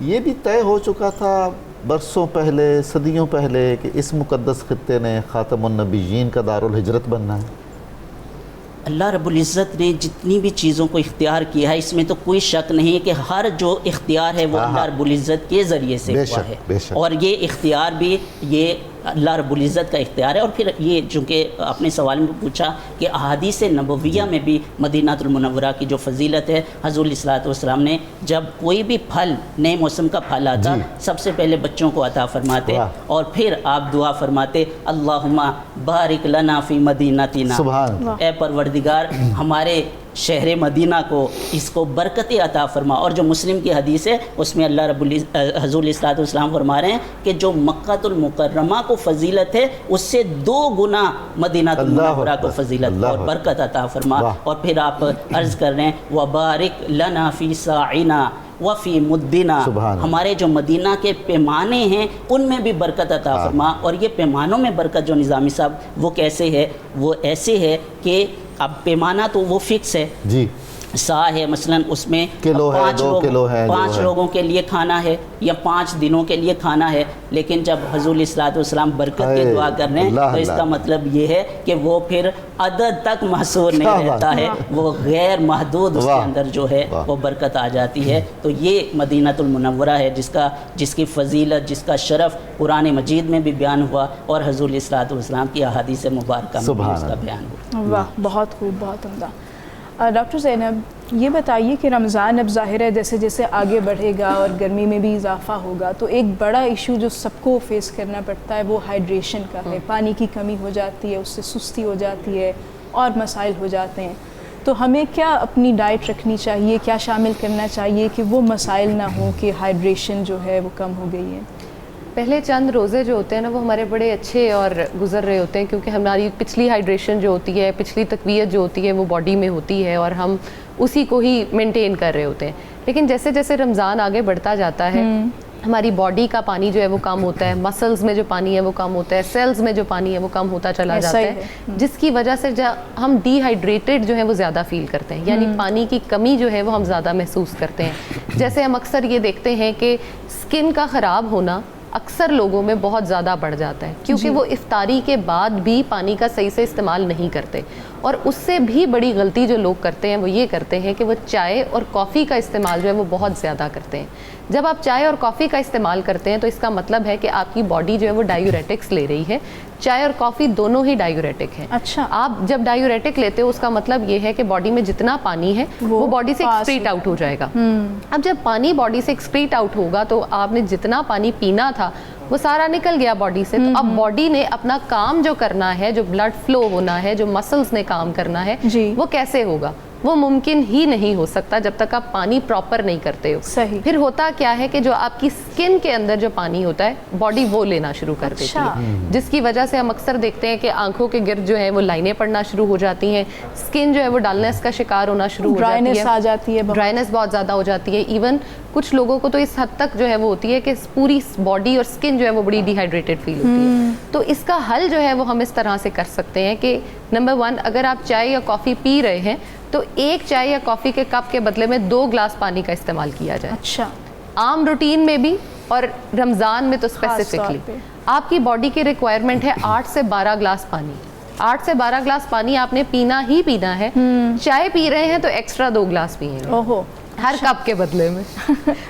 [SPEAKER 2] یہ بھی طے ہو چکا تھا برسوں پہلے، صدیوں پہلے، کہ اس مقدس خطے نے خاتم النبیین کا دارالہجرت بننا ہے.
[SPEAKER 8] اللہ رب العزت نے جتنی بھی چیزوں کو اختیار کیا ہے اس میں تو کوئی شک نہیں کہ ہر جو اختیار ہے وہ اللہ رب العزت کے ذریعے سے ہوا ہے، اور یہ اختیار بھی یہ اللہ رب العزت کا اختیار ہے. اور پھر یہ چونکہ اپنے سوال میں پوچھا کہ احادیث نبویہ میں بھی مدینہ المنورہ کی جو فضیلت ہے، حضور علیہ الصلوۃ والسلام نے جب کوئی بھی پھل نئے موسم کا پھل آتا سب سے پہلے بچوں کو عطا فرماتے اور پھر آپ دعا فرماتے اللہم بارک لنا فی مدینتنا، اے پروردگار ہمارے شہر مدینہ کو اس کو برکت عطا فرما. اور جو مسلم کی حدیث ہے اس میں اللہ رب حضور علیہ الصلوۃ والسلام فرما رہے ہیں کہ جو مکۃ المکرمہ کو فضیلت ہے اس سے 2 گنا مدینہ المنورہ کو فضیلت اور برکت عطا فرما. اور پھر آپ عرض کر رہے ہیں وبارک لنا فی ساعنا وفی مدینہ، ہمارے جو مدینہ کے پیمانے ہیں ان میں بھی برکت عطا فرما. اور یہ پیمانوں میں برکت جو نظامی صاحب وہ کیسے ہے؟ وہ ایسے ہے کہ اب پیمانہ تو وہ فکس ہے، سا ہے مثلا اس میں 5 لوگوں کے لیے کھانا ہے یا 5 دنوں کے لیے کھانا ہے. لیکن جب حضور علیہ الصلوۃ والسلام برکت کی دعا کر رہے ہیں تو اس کا مطلب یہ ہے کہ وہ پھر عدد تک محصور نہیں رہتا ہے، وہ غیر محدود اس کے اندر جو ہے وہ برکت آ جاتی ہے. تو یہ مدینہ المنورہ ہے جس کی فضیلت، جس کا شرف قرآن مجید میں بھی بیان ہوا اور حضور علیہ الصلوۃ والسلام کی احادیث مبارکہ میں بھی اس کا بیان ہوا.
[SPEAKER 3] واہ، بہت خوب، بہت عمدہ. ڈاکٹر زینب یہ بتائیے کہ رمضان اب ظاہر ہے جیسے جیسے آگے بڑھے گا اور گرمی میں بھی اضافہ ہوگا تو ایک بڑا ایشو جو سب کو فیس کرنا پڑتا ہے وہ ہائیڈریشن کا ہے. پانی کی کمی ہو جاتی ہے, اس سے سستی ہو جاتی ہے اور مسائل ہو جاتے ہیں. تو ہمیں کیا اپنی ڈائٹ رکھنی چاہیے, کیا شامل کرنا چاہیے کہ وہ مسائل نہ ہوں کہ ہائیڈریشن جو ہے وہ کم ہو گئی ہے؟
[SPEAKER 9] پہلے چند روزے جو ہوتے ہیں نا وہ ہمارے بڑے اچھے اور گزر رہے ہوتے ہیں کیونکہ ہماری پچھلی ہائیڈریشن جو ہوتی ہے, پچھلی تقویت جو ہوتی ہے وہ باڈی میں ہوتی ہے اور ہم اسی کو ہی مینٹین کر رہے ہوتے ہیں. لیکن جیسے جیسے رمضان آگے بڑھتا جاتا ہے ہماری باڈی کا پانی جو ہے وہ کم ہوتا ہے, مسلز میں جو پانی ہے وہ کم ہوتا ہے, سیلز میں جو پانی ہے وہ کم ہوتا چلا جاتا ہے, جس کی وجہ سے ہم ڈی ہائیڈریٹڈ جو ہے وہ زیادہ فیل کرتے ہیں, یعنی پانی کی کمی جو ہے وہ ہم زیادہ محسوس کرتے ہیں. جیسے ہم اکثر یہ دیکھتے ہیں کہ اسکن کا خراب ہونا اکثر لوگوں میں بہت زیادہ بڑھ جاتا ہے کیونکہ وہ افطاری کے بعد بھی پانی کا صحیح سے استعمال نہیں کرتے. اور اس سے بھی بڑی غلطی جو لوگ کرتے ہیں وہ یہ کرتے ہیں کہ وہ چائے اور کافی کا استعمال جو ہے وہ بہت زیادہ کرتے ہیں. جب آپ چائے اور کافی کا استعمال کرتے ہیں تو اس کا مطلب ہے کہ آپ کی باڈی جو ہے وہ ڈائیوریٹکس لے رہی ہے. چائے اور کافی دونوں ہی ڈائیوریٹک ہیں.
[SPEAKER 3] اچھا,
[SPEAKER 9] آپ جب ڈائیوریٹک لیتے ہو اس کا مطلب یہ ہے کہ باڈی میں جتنا پانی ہے وہ باڈی سے ایکسکریٹ آؤٹ ہو جائے گا. اب جب پانی باڈی سے ایکسکریٹ آؤٹ ہوگا تو آپ نے جتنا پانی پینا تھا وہ سارا نکل گیا باڈی سے. تو اب باڈی نے اپنا کام جو کرنا ہے, جو بلڈ فلو ہونا ہے, جو مسلز نے کام کرنا ہے, وہ کیسے ہوگا؟ وہ ممکن ہی نہیں ہو سکتا جب تک آپ پانی پراپر نہیں کرتے ہو.
[SPEAKER 3] صحیح.
[SPEAKER 9] پھر ہوتا کیا ہے کہ جو آپ کی سکن کے اندر جو پانی ہوتا ہے باڈی وہ لینا شروع کر دیتی ہے, جس کی وجہ سے ہم اکثر دیکھتے ہیں کہ آنکھوں کے گرد جو ہے وہ لائنیں پڑنا شروع ہو جاتی ہیں, سکن جو ہے وہ ڈلنس کا شکار ہونا شروع ہو جاتی ہے, ڈرائنس بہت زیادہ ہو جاتی ہے. ایون کچھ لوگوں کو تو اس حد تک جو ہے وہ ہوتی ہے کہ پوری باڈی اور سکن جو ہے وہ بڑی ڈی ہائیڈریٹڈ فیل ہوتی ہے. تو اس کا حل جو ہے وہ ہم اس طرح سے کر سکتے ہیں کہ نمبر 1, اگر آپ چائے یا کافی پی رہے ہیں تو ایک چائے یا کافی کے کپ کے بدلے میں 2 گلاس پانی کا استعمال کیا جائے.
[SPEAKER 3] اچھا,
[SPEAKER 9] عام روٹین میں بھی اور رمضان میں تو اسپیسیفکلی آپ کی باڈی کی ریکوائرمنٹ ہے 8 سے 12 گلاس پانی. 8 سے 12 گلاس پانی آپ نے پینا ہی پینا ہے. چائے پی رہے ہیں تو ایکسٹرا 2 گلاس پیئیں گے ہر کپ کے بدلے میں.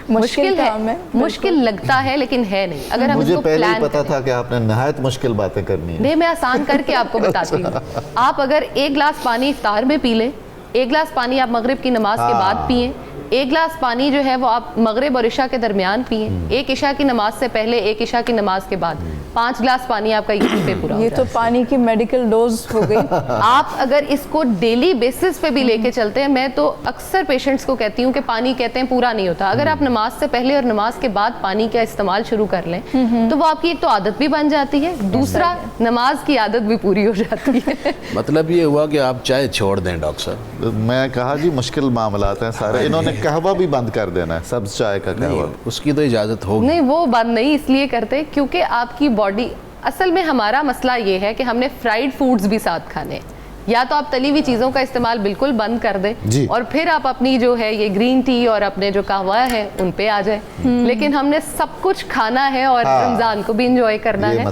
[SPEAKER 9] مشکل ہے, مشکل لگتا ہے لیکن ہے نہیں. اگر ہم
[SPEAKER 2] مجھے
[SPEAKER 9] اس کو
[SPEAKER 2] پہلے
[SPEAKER 9] پلان
[SPEAKER 2] پتا تھا کہ آپ نے نہایت مشکل باتیں کرنی ہیں.
[SPEAKER 9] نہیں, میں آسان کر کے آپ کو بتاتی ہوں. آپ اگر 1 گلاس پانی افطار میں پی لیں, 1 گلاس پانی آپ مغرب کی نماز کے بعد پئیں, 1 گلاس پانی جو ہے وہ آپ مغرب اور عشاء کے درمیان پئیں, 1 عشاء کی نماز سے پہلے, 1 عشاء کی نماز کے بعد, 5 گلاس پانی آپ کا یہیں پہ پورا.
[SPEAKER 3] یہ تو پانی کی میڈیکل ڈوز ہو گئی.
[SPEAKER 9] آپ اگر اس کو ڈیلی بیسس پہ بھی لے کے چلتے ہیں, میں تو اکثر پیشنٹس کو کہتی ہوں کہ پانی کہتے ہیں پورا نہیں ہوتا. اگر آپ نماز سے پہلے اور نماز کے بعد پانی کا استعمال شروع کر لیں تو وہ آپ کی ایک تو عادت بھی بن جاتی ہے, دوسرا نماز کی عادت بھی پوری ہو جاتی ہے.
[SPEAKER 6] مطلب یہ ہوا کہ آپ چائے چھوڑ دیں ڈاکٹر صاحب.
[SPEAKER 2] میں کہا جی مشکل معاملات ہیں سارے. انہوں نے قہوہ بھی بند کر دینا ہے, سبز چائے کا قہوہ.
[SPEAKER 6] اس کی تو اجازت ہوگی.
[SPEAKER 9] نہیں, وہ بند نہیں اس لیے کرتے کیونکہ آپ کی باڈی, اصل میں ہمارا مسئلہ یہ ہے کہ ہم نے فرائیڈ فوڈز بھی ساتھ کھانے ہیں. یا تو آپ تلی ہوئی چیزوں کا استعمال بالکل بند کر دیں اور پھر آپ اپنی جو ہے یہ گرین ٹی اور اپنے جو قہوہ ہے ان پہ آ جائیں. لیکن ہم نے سب کچھ کھانا ہے اور رمضان کو بھی انجوائے کرنا ہے,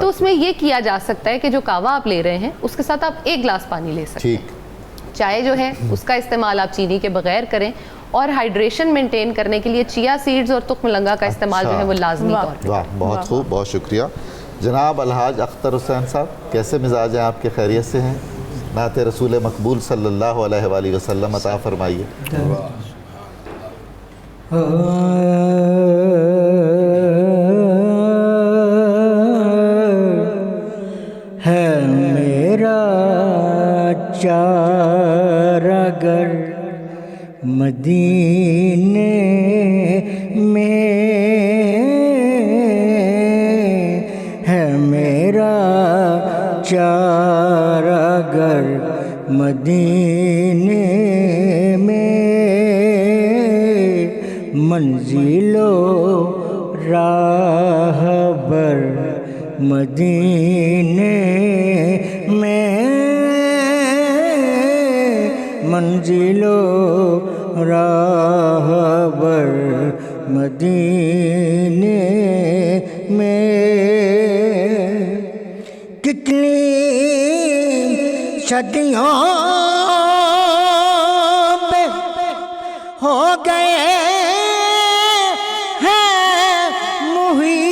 [SPEAKER 9] تو اس میں یہ کیا جا سکتا ہے کہ جو قہوہ آپ لے رہے ہیں اس کے ساتھ آپ 1 گلاس پانی لے سکتے ہیں. چائے جو ہے اس کا استعمال آپ چینی کے بغیر کریں, اور ہائیڈریشن مینٹین کرنے کے لیے چیا سیڈز اور تخم لنگا کا استعمال جو ہے وہ لازمی طور پر.
[SPEAKER 2] واہ, بہت خوب, بہت شکریہ. جناب الحاج اختر حسین صاحب, کیسے مزاج ہیں آپ کے؟ خیریت سے ہیں؟ نعت رسول مقبول صلی اللہ علیہ وآلہ وسلم عطا فرمائیے.
[SPEAKER 10] ہے میرا چارگر مدینے میں, ہے میرا چارگر مدینے میں, منزل و راہبر مدینے میں, منزل و راہبر مدینے میں. کتنی صدیوں پہ ہو گئے ہیں محیط,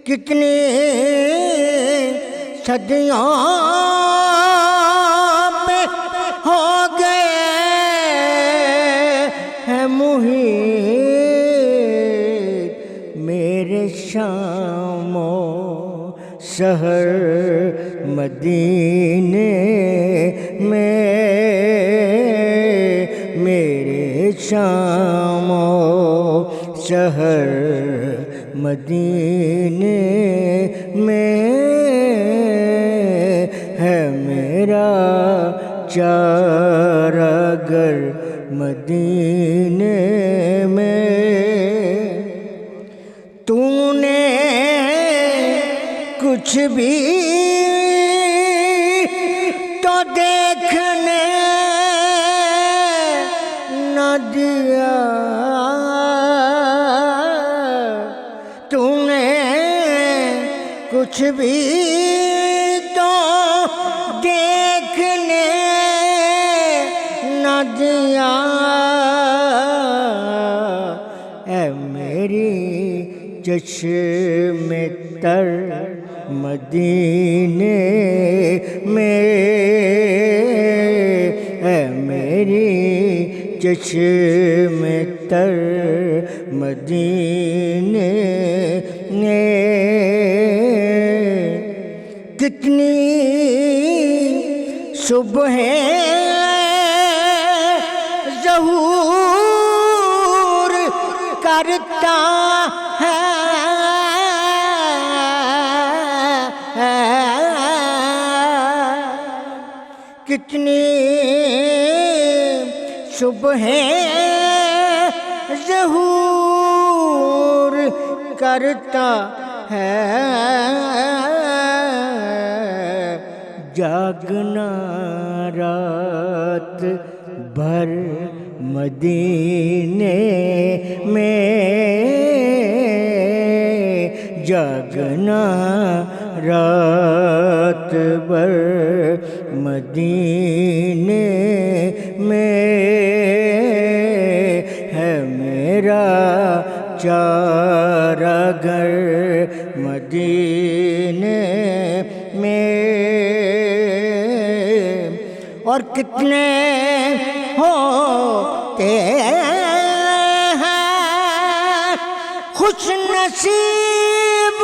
[SPEAKER 10] کتنی صدیوں شہر مدینے میں میرے شام و شہر مدینے میں ہے میرا چارگر مدینے میں تو نے کچھ بھی تو دیکھنے نہ دیا تو نے کچھ بھی تو دیکھنے نہ دیا اے میری چشم تر مدینے میں اے میری چشم تر مدینے میں کتنی صبحیں ظہور کرتا ہے کتنی صبحیں ظہور کرتا ہے جاگنا رات بھر مدینے میں جاگنا رات بھر مدینے میں ہے میرا چارگر مدینے میں اور کتنے ہوتے ہیں خوش نصیب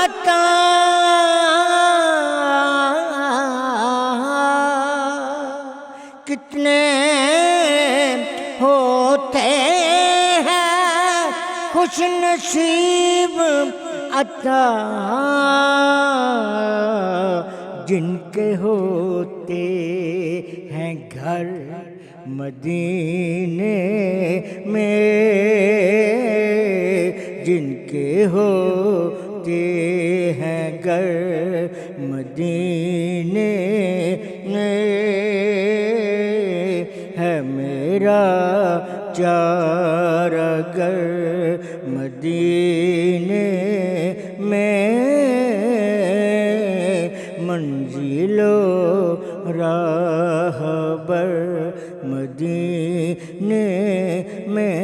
[SPEAKER 10] عطا کتنے ہوتے ہیں خوش نصیب عطا جن کے ہوتے ہیں گھر مدینے میں جن کے ہوتے ہیں گھر مدینے میں ہے میرا چارگر مدینے میں منزل و راہبر مدینے میں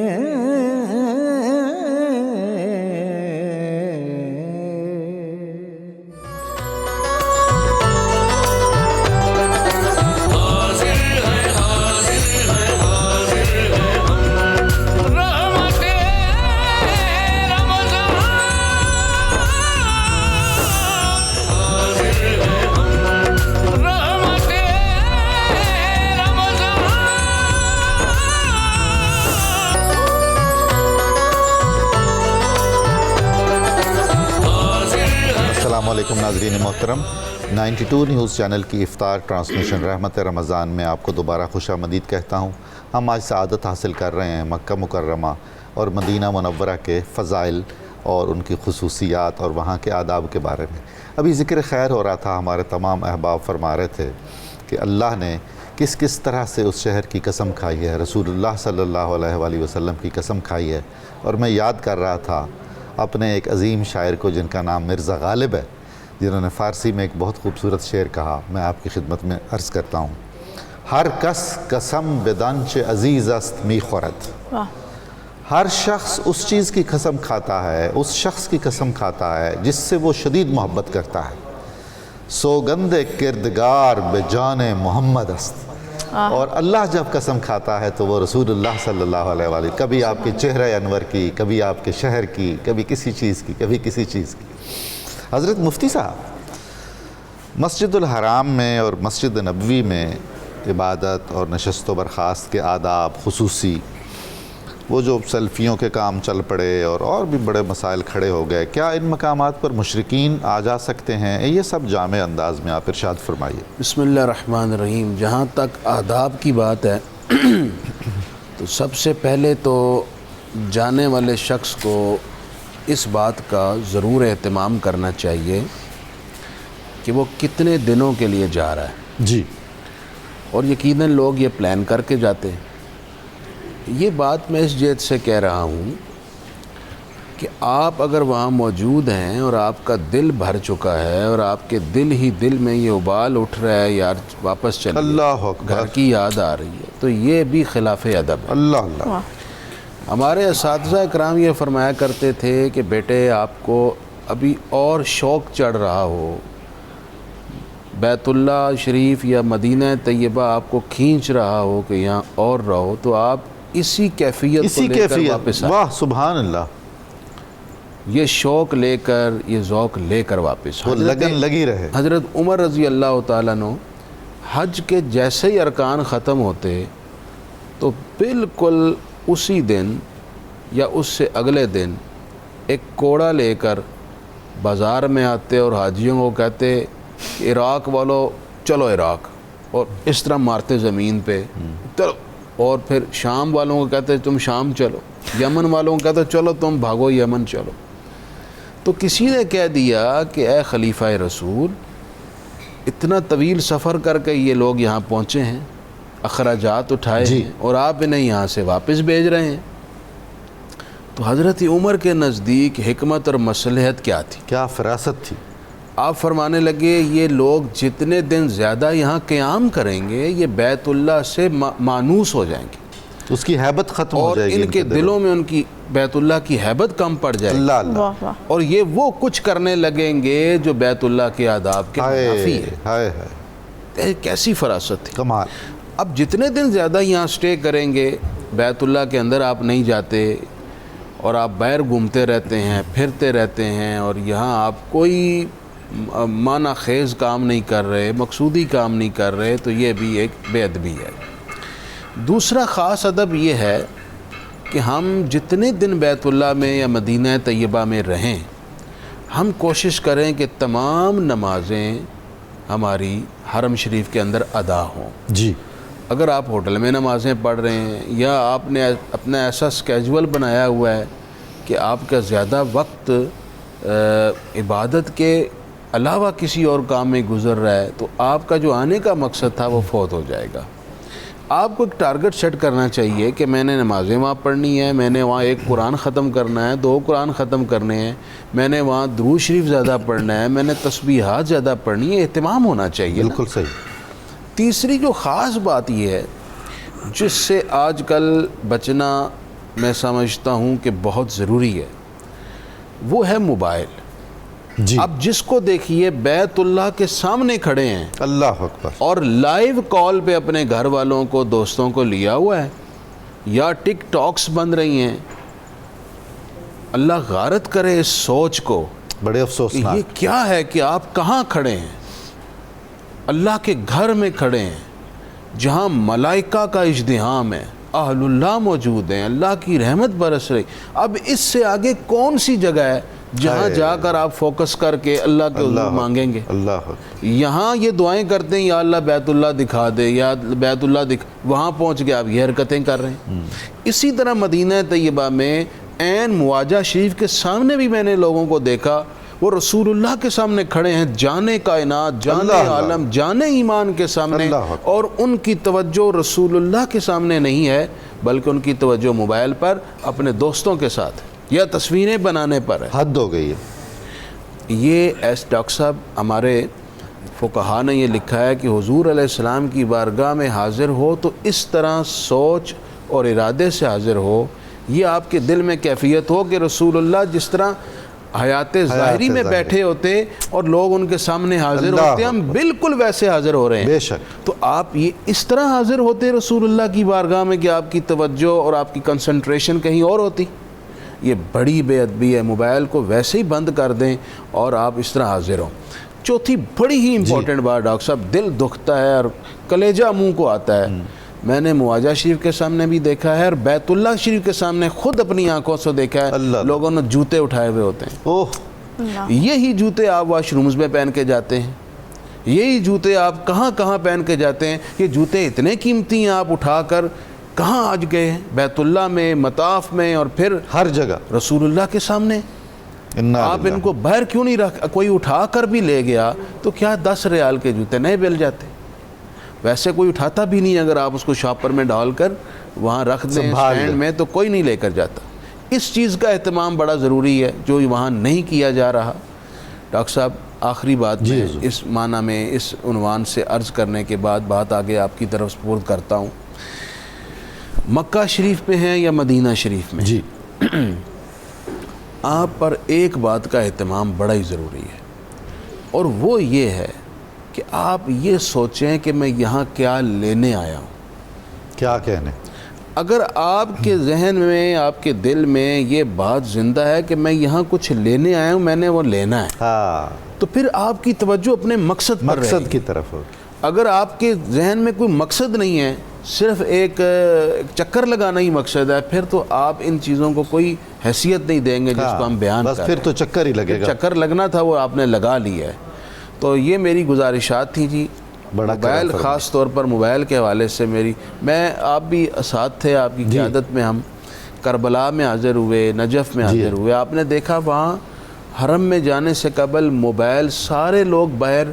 [SPEAKER 2] السلام علیکم ناظرین محترم، 92 نیوز چینل کی افطار ٹرانسمیشن رحمت رمضان میں آپ کو دوبارہ خوش آمدید کہتا ہوں۔ ہم آج سعادت حاصل کر رہے ہیں مکہ مکرمہ اور مدینہ منورہ کے فضائل اور ان کی خصوصیات اور وہاں کے آداب کے بارے میں۔ ابھی ذکر خیر ہو رہا تھا، ہمارے تمام احباب فرما رہے تھے کہ اللہ نے کس کس طرح سے اس شہر کی قسم کھائی ہے، رسول اللہ صلی اللہ علیہ وآلہ وسلم کی قسم کھائی ہے۔ اور میں یاد کر رہا تھا اپنے ایک عظیم شاعر کو جن کا نام مرزا غالب ہے، جنہوں نے فارسی میں ایک بہت خوبصورت شعر کہا، میں آپ کی خدمت میں عرض کرتا ہوں۔ ہر کس قسم بدانچ عزیز است می خورد، ہر شخص اس چیز کی قسم کھاتا ہے، اس شخص کی قسم کھاتا ہے جس سے وہ شدید محبت کرتا ہے۔ سوگند کردگار بے جان محمد است، اور اللہ جب قسم کھاتا ہے تو وہ رسول اللہ صلی اللہ علیہ وآلہ، کبھی آپ کے چہرہ انور کی، کبھی آپ کے شہر کی، کبھی کسی چیز کی، کبھی کسی چیز کی۔ حضرت مفتی صاحب، مسجد الحرام میں اور مسجد نبوی میں عبادت اور نشست و برخاست کے آداب خصوصی، وہ جو سیلفیوں کے کام چل پڑے اور بھی بڑے مسائل کھڑے ہو گئے، کیا ان مقامات پر مشرکین آ جا سکتے ہیں؟ یہ سب جامع انداز میں آپ ارشاد فرمائیے۔
[SPEAKER 6] بسم اللہ الرحمن الرحیم۔ جہاں تک آداب کی بات ہے تو سب سے پہلے تو جانے والے شخص کو اس بات کا ضرور اہتمام کرنا چاہیے کہ وہ کتنے دنوں کے لیے جا رہا ہے
[SPEAKER 2] جی،
[SPEAKER 6] اور یقیناً لوگ یہ پلان کر کے جاتے ہیں۔ یہ بات میں اس جہت سے کہہ رہا ہوں کہ آپ اگر وہاں موجود ہیں اور آپ کا دل بھر چکا ہے اور آپ کے دل ہی دل میں یہ ابال اٹھ رہا ہے یار واپس چلیں،
[SPEAKER 2] اللہ اکبر،
[SPEAKER 6] گھر کی یاد آ رہی ہے، تو یہ بھی خلاف ادب ہے۔
[SPEAKER 2] اللہ اللہ۔
[SPEAKER 6] ہمارے اساتذہ اکرام یہ فرمایا کرتے تھے کہ بیٹے آپ کو ابھی اور شوق چڑھ رہا ہو، بیت اللہ شریف یا مدینہ طیبہ آپ کو کھینچ رہا ہو کہ یہاں اور رہو، تو آپ اسی کیفیت کو لے کر واپس آئیں۔
[SPEAKER 2] واہ سبحان اللہ،
[SPEAKER 6] یہ شوق لے کر، یہ ذوق لے کر واپس
[SPEAKER 2] وہ لگن لگی رہے۔
[SPEAKER 6] حضرت عمر رضی اللہ تعالیٰ عنہ حج کے جیسے ہی ارکان ختم ہوتے تو بالکل اسی دن یا اس سے اگلے دن ایک کوڑا لے کر بازار میں آتے اور حاجیوں کو کہتے عراق والو چلو عراق، اور اس طرح مارتے زمین پہ چلو، اور پھر شام والوں کو کہتے تم شام چلو، یمن والوں کو کہتے چلو تم بھاگو یمن چلو۔ تو کسی نے کہہ دیا کہ اے خلیفہ رسول، اتنا طویل سفر کر کے یہ لوگ یہاں پہنچے ہیں، اخراجات اٹھائے ہیں اور آپ انہیں یہاں سے واپس بھیج رہے ہیں۔ تو حضرت عمر کے نزدیک حکمت اور مصلحت کیا تھی،
[SPEAKER 2] کیا فراست تھی؟
[SPEAKER 6] آپ فرمانے لگے یہ لوگ جتنے دن زیادہ یہاں قیام کریں گے یہ بیت اللہ سے مانوس ہو جائیں گے،
[SPEAKER 2] اس کی حیبت ختم ہو جائے گی،
[SPEAKER 6] اور ان کے دلوں میں ان کی بیت اللہ کی حیبت کم پڑ جائے گی،
[SPEAKER 2] اللہ اللہ،
[SPEAKER 6] اور یہ وہ کچھ کرنے لگیں گے جو بیت اللہ کے آداب کے منافی ہے۔
[SPEAKER 2] ہائے ہائے،
[SPEAKER 6] کیسی فراست تھی،
[SPEAKER 2] کمال۔
[SPEAKER 6] اب جتنے دن زیادہ یہاں سٹے کریں گے، بیت اللہ کے اندر آپ نہیں جاتے اور آپ باہر گھومتے رہتے ہیں، پھرتے رہتے ہیں، اور یہاں آپ کوئی معنی خیز کام نہیں کر رہے، مقصودی کام نہیں کر رہے، تو یہ بھی ایک بے ادبی ہے۔ دوسرا خاص ادب یہ ہے کہ ہم جتنے دن بیت اللہ میں یا مدینہ طیبہ میں رہیں، ہم کوشش کریں کہ تمام نمازیں ہماری حرم شریف کے اندر ادا ہوں۔
[SPEAKER 2] جی،
[SPEAKER 6] اگر آپ ہوٹل میں نمازیں پڑھ رہے ہیں یا آپ نے اپنا ایسا اسکیجول بنایا ہوا ہے کہ آپ کا زیادہ وقت عبادت کے علاوہ کسی اور کام میں گزر رہا ہے، تو آپ کا جو آنے کا مقصد تھا وہ فوت ہو جائے گا۔ آپ کو ایک ٹارگٹ سیٹ کرنا چاہیے کہ میں نے نمازیں وہاں پڑھنی ہے، میں نے وہاں ایک قرآن ختم کرنا ہے، 2 قرآن ختم کرنے ہیں، میں نے وہاں درود شریف زیادہ پڑھنا ہے، میں نے تسبیحات زیادہ پڑھنی ہے، اہتمام ہونا چاہیے۔
[SPEAKER 2] بالکل صحیح۔
[SPEAKER 6] تیسری جو خاص بات یہ ہے جس سے آج کل بچنا میں سمجھتا ہوں کہ بہت ضروری ہے، وہ ہے موبائل۔
[SPEAKER 2] جی،
[SPEAKER 6] اب جس کو دیکھیے بیت اللہ کے سامنے کھڑے ہیں
[SPEAKER 2] اللہ اکبر،
[SPEAKER 6] اور لائیو کال پہ اپنے گھر والوں کو، دوستوں کو لیا ہوا ہے، یا ٹک ٹاکس بن رہی ہیں۔ اللہ غارت کرے اس سوچ کو،
[SPEAKER 2] بڑے افسوسناک۔
[SPEAKER 6] یہ کیا ہے کہ آپ کہاں کھڑے ہیں؟ اللہ کے گھر میں کھڑے ہیں جہاں ملائکہ کا ازدحام ہے، اہل اللہ موجود ہیں، اللہ کی رحمت برس رہی۔ اب اس سے آگے کون سی جگہ ہے جہاں جا کر آپ فوکس کر کے اللہ کے حضور مانگیں گے؟
[SPEAKER 2] اللہ،
[SPEAKER 6] یہاں یہ دعائیں کرتے ہیں یا اللہ بیت اللہ دکھا دے، یا بیت اللہ وہاں پہنچ کے آپ یہ حرکتیں کر رہے ہیں۔ اسی طرح مدینہ طیبہ میں عین مواجہ شریف کے سامنے بھی میں نے لوگوں کو دیکھا، وہ رسول اللہ کے سامنے کھڑے ہیں، جانے کائنات، جانے عالم، جانے ایمان کے سامنے، اور ان کی توجہ رسول اللہ کے سامنے نہیں ہے بلکہ ان کی توجہ موبائل پر اپنے دوستوں کے ساتھ یا تصویریں بنانے پر ہے۔
[SPEAKER 2] حد ہو گئی ہے۔
[SPEAKER 6] یہ ڈاکٹر صاحب ہمارے فقہا نے یہ لکھا ہے کہ حضور علیہ السلام کی بارگاہ میں حاضر ہو تو اس طرح سوچ اور ارادے سے حاضر ہو، یہ آپ کے دل میں کیفیت ہو کہ رسول اللہ جس طرح حیات ظاہری میں بیٹھے ہوتے اور لوگ ان کے سامنے حاضر ہوتے، ہم بالکل ویسے حاضر ہو رہے ہیں۔
[SPEAKER 2] بے شک۔
[SPEAKER 6] تو آپ یہ اس طرح حاضر ہوتے رسول اللہ کی بارگاہ میں کہ آپ کی توجہ اور آپ کی کنسنٹریشن کہیں اور ہوتی۔ یہ بڑی بے ادبی ہے. موبائل کو ویسے ہی بند کر دیں اور آپ اس طرح حاضر ہوں. چوتھی بڑی ہی امپورٹنٹ بات ڈاکٹر صاحب, دل دکھتا ہے اور کلیجہ منہ کو آتا ہے. میں نے مواجہ شریف کے سامنے بھی دیکھا ہے اور بیت اللہ شریف کے سامنے خود اپنی آنکھوں سے دیکھا ہے, لوگوں نے جوتے اٹھائے ہوئے ہوتے ہیں. یہی جوتے آپ واش رومز میں پہن کے جاتے ہیں, یہی جوتے آپ کہاں کہاں پہن کے جاتے ہیں. یہ جوتے اتنے قیمتی ہیں, آپ اٹھا کر کہاں آج گئے ہیں؟ بیت اللہ میں, مطاف میں, اور پھر
[SPEAKER 2] ہر جگہ
[SPEAKER 6] رسول اللہ کے سامنے. آپ ان کو باہر کیوں نہیں رکھ, کوئی اٹھا کر بھی لے گیا تو کیا 10 ریال کے جوتے نہیں مل جاتے؟ ویسے کوئی اٹھاتا بھی نہیں, اگر آپ اس کو شاپر میں ڈال کر وہاں رکھ دیں اسٹینڈ میں تو کوئی نہیں لے کر جاتا. اس چیز کا اہتمام بڑا ضروری ہے جو وہاں نہیں کیا جا رہا. ڈاکٹر صاحب آخری بات میں اس معنی میں اس عنوان سے عرض کرنے کے بعد بات آگے آپ کی طرف سپرد کرتا ہوں. مکہ شریف میں ہیں یا مدینہ شریف میں,
[SPEAKER 2] جی
[SPEAKER 6] آپ پر ایک بات کا اہتمام بڑا ہی ضروری ہے, اور وہ یہ ہے کہ آپ یہ سوچیں کہ میں یہاں کیا لینے آیا ہوں.
[SPEAKER 2] کیا کہنے؟
[SPEAKER 6] اگر آپ کے ذہن میں, آپ کے دل میں یہ بات زندہ ہے کہ میں یہاں کچھ لینے آیا ہوں, میں نے وہ لینا ہے, تو پھر آپ کی توجہ اپنے مقصد پر
[SPEAKER 2] مقصد کی طرف ہو.
[SPEAKER 6] اگر آپ کے ذہن میں کوئی مقصد نہیں ہے, صرف ایک چکر لگانا ہی مقصد ہے, پھر تو آپ ان چیزوں کو کوئی حیثیت نہیں دیں گے جس کو ہم بیان
[SPEAKER 2] بس
[SPEAKER 6] کر
[SPEAKER 2] پھر تو چکر ہی لگے گا.
[SPEAKER 6] چکر لگنا تھا وہ آپ نے لگا لیا ہے. تو یہ میری گزارشات تھی جی. موبائل خاص طور پر موبائل کے حوالے سے میں آپ بھی ساتھ تھے, آپ کی قیادت میں ہم کربلا میں حاضر ہوئے, نجف میں حاضر ہوئے. آپ نے دیکھا وہاں حرم میں جانے سے قبل موبائل سارے لوگ باہر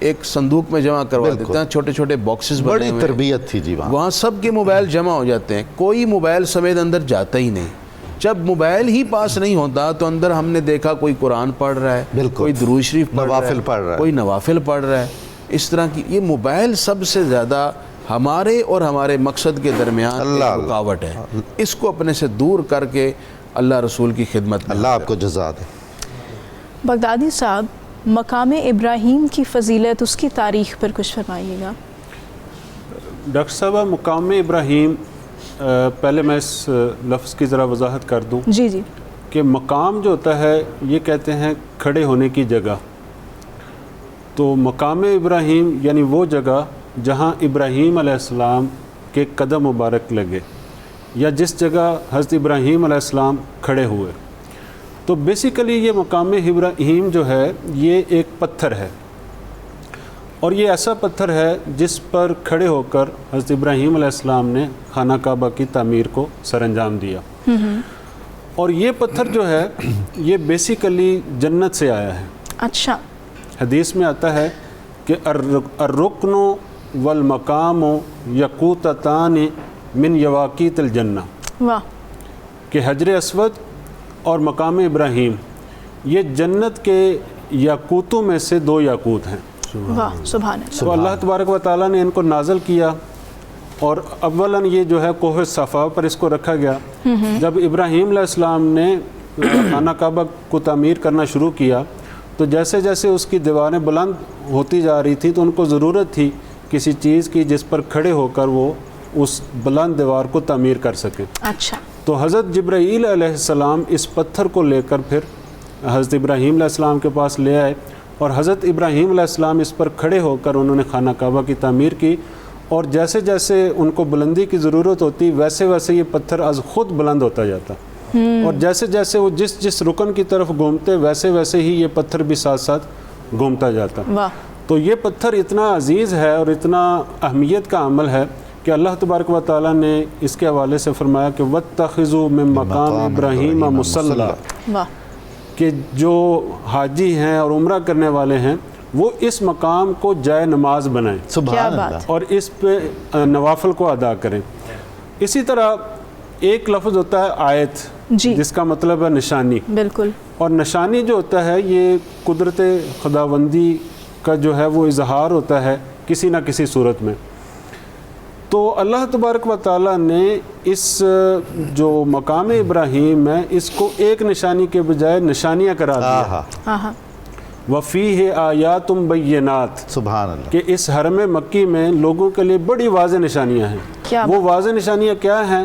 [SPEAKER 6] ایک صندوق میں جمع کروا دیتے ہیں, چھوٹے چھوٹے باکسز بنے ہوئے.
[SPEAKER 2] بڑی تربیت تھی جی
[SPEAKER 6] وہاں سب کے موبائل جمع ہو جاتے ہیں, کوئی موبائل سمیت اندر جاتا ہی نہیں. جب موبائل ہی پاس نہیں ہوتا تو اندر ہم نے دیکھا کوئی قرآن پڑھ رہا ہے, کوئی درود شریف
[SPEAKER 2] نوافل پڑھ رہا ہے,
[SPEAKER 6] کوئی نوافل پڑھ رہا ہے. اس طرح کی یہ موبائل سب سے زیادہ ہمارے اور ہمارے مقصد کے درمیان رکاوٹ ہے. اس کو اپنے سے دور کر کے اللہ رسول کی خدمت میں.
[SPEAKER 2] اللہ آپ کو جزا دے.
[SPEAKER 3] بغدادی صاحب, مقام ابراہیم کی فضیلت, اس کی تاریخ پر کچھ فرمائیے گا.
[SPEAKER 7] ڈاکٹر صاحبہ, مقام ابراہیم, پہلے میں اس لفظ کی ذرا وضاحت کر دوں.
[SPEAKER 3] جی جی.
[SPEAKER 7] کہ مقام جو ہوتا ہے یہ کہتے ہیں کھڑے ہونے کی جگہ. تو مقام ابراہیم یعنی وہ جگہ جہاں ابراہیم علیہ السلام کے قدم مبارک لگے, یا جس جگہ حضرت ابراہیم علیہ السلام کھڑے ہوئے. تو بیسیکلی یہ مقام ابراہیم جو ہے یہ ایک پتھر ہے, اور یہ ایسا پتھر ہے جس پر کھڑے ہو کر حضرت ابراہیم علیہ السلام نے خانہ کعبہ کی تعمیر کو سر انجام دیا. اور یہ پتھر جو ہے یہ بیسیکلی جنت سے آیا ہے.
[SPEAKER 3] اچھا.
[SPEAKER 7] حدیث میں آتا ہے کہ الرکن والمقام یقوتتان من یواقیت الجنہ.
[SPEAKER 3] واہ.
[SPEAKER 7] کہ حجر اسود اور مقام ابراہیم یہ جنت کے یاقوتوں میں سے 2 یاقوت ہیں.
[SPEAKER 3] واہ سبحان اللہ.
[SPEAKER 7] تو اللہ تبارک و تعالیٰ نے ان کو نازل کیا, اور اولاً یہ جو ہے کوہ صفا پر اس کو رکھا گیا. جب ابراہیم علیہ السلام نے خانہ کعبہ کو تعمیر کرنا شروع کیا تو جیسے جیسے اس کی دیواریں بلند ہوتی جا رہی تھی تو ان کو ضرورت تھی کسی چیز کی جس پر کھڑے ہو کر وہ اس بلند دیوار کو تعمیر کر سکیں.
[SPEAKER 3] اچھا.
[SPEAKER 7] تو حضرت جبرائیل علیہ السلام اس پتھر کو لے کر پھر حضرت ابراہیم علیہ السلام کے پاس لے آئے, اور حضرت ابراہیم علیہ السلام اس پر کھڑے ہو کر انہوں نے خانہ کعبہ کی تعمیر کی. اور جیسے جیسے ان کو بلندی کی ضرورت ہوتی ویسے ویسے یہ پتھر از خود بلند ہوتا جاتا, اور جیسے جیسے وہ جس رکن کی طرف گھومتے ویسے ویسے ہی یہ پتھر بھی ساتھ ساتھ گھومتا جاتا. تو یہ پتھر اتنا عزیز ہے اور اتنا اہمیت کا عمل ہے کہ اللہ تبارک و تعالیٰ نے اس کے حوالے سے فرمایا کہ وَاتَّخِذُوا مِن مَقَامِ إِبْرَاهِيمَ مُصَلًّى, کہ جو حاجی ہیں اور عمرہ کرنے والے ہیں وہ اس مقام کو جائے نماز بنائیں.
[SPEAKER 2] سبحان اللہ.
[SPEAKER 7] اور اس پہ نوافل کو ادا کریں. اسی طرح ایک لفظ ہوتا ہے آیت, جس کا مطلب ہے نشانی.
[SPEAKER 3] بالکل.
[SPEAKER 7] اور نشانی جو ہوتا ہے یہ قدرت خداوندی کا جو ہے وہ اظہار ہوتا ہے کسی نہ کسی صورت میں. تو اللہ تبارک و تعالیٰ نے اس جو مقام ابراہیم ہے اس کو ایک نشانی کے بجائے نشانیاں قرار دیا. وفیہ آیات بینات.
[SPEAKER 2] سبحان اللہ.
[SPEAKER 7] کہ اس حرم مکی میں لوگوں کے لیے بڑی واضح نشانیاں ہیں. وہ واضح نشانیاں کیا ہیں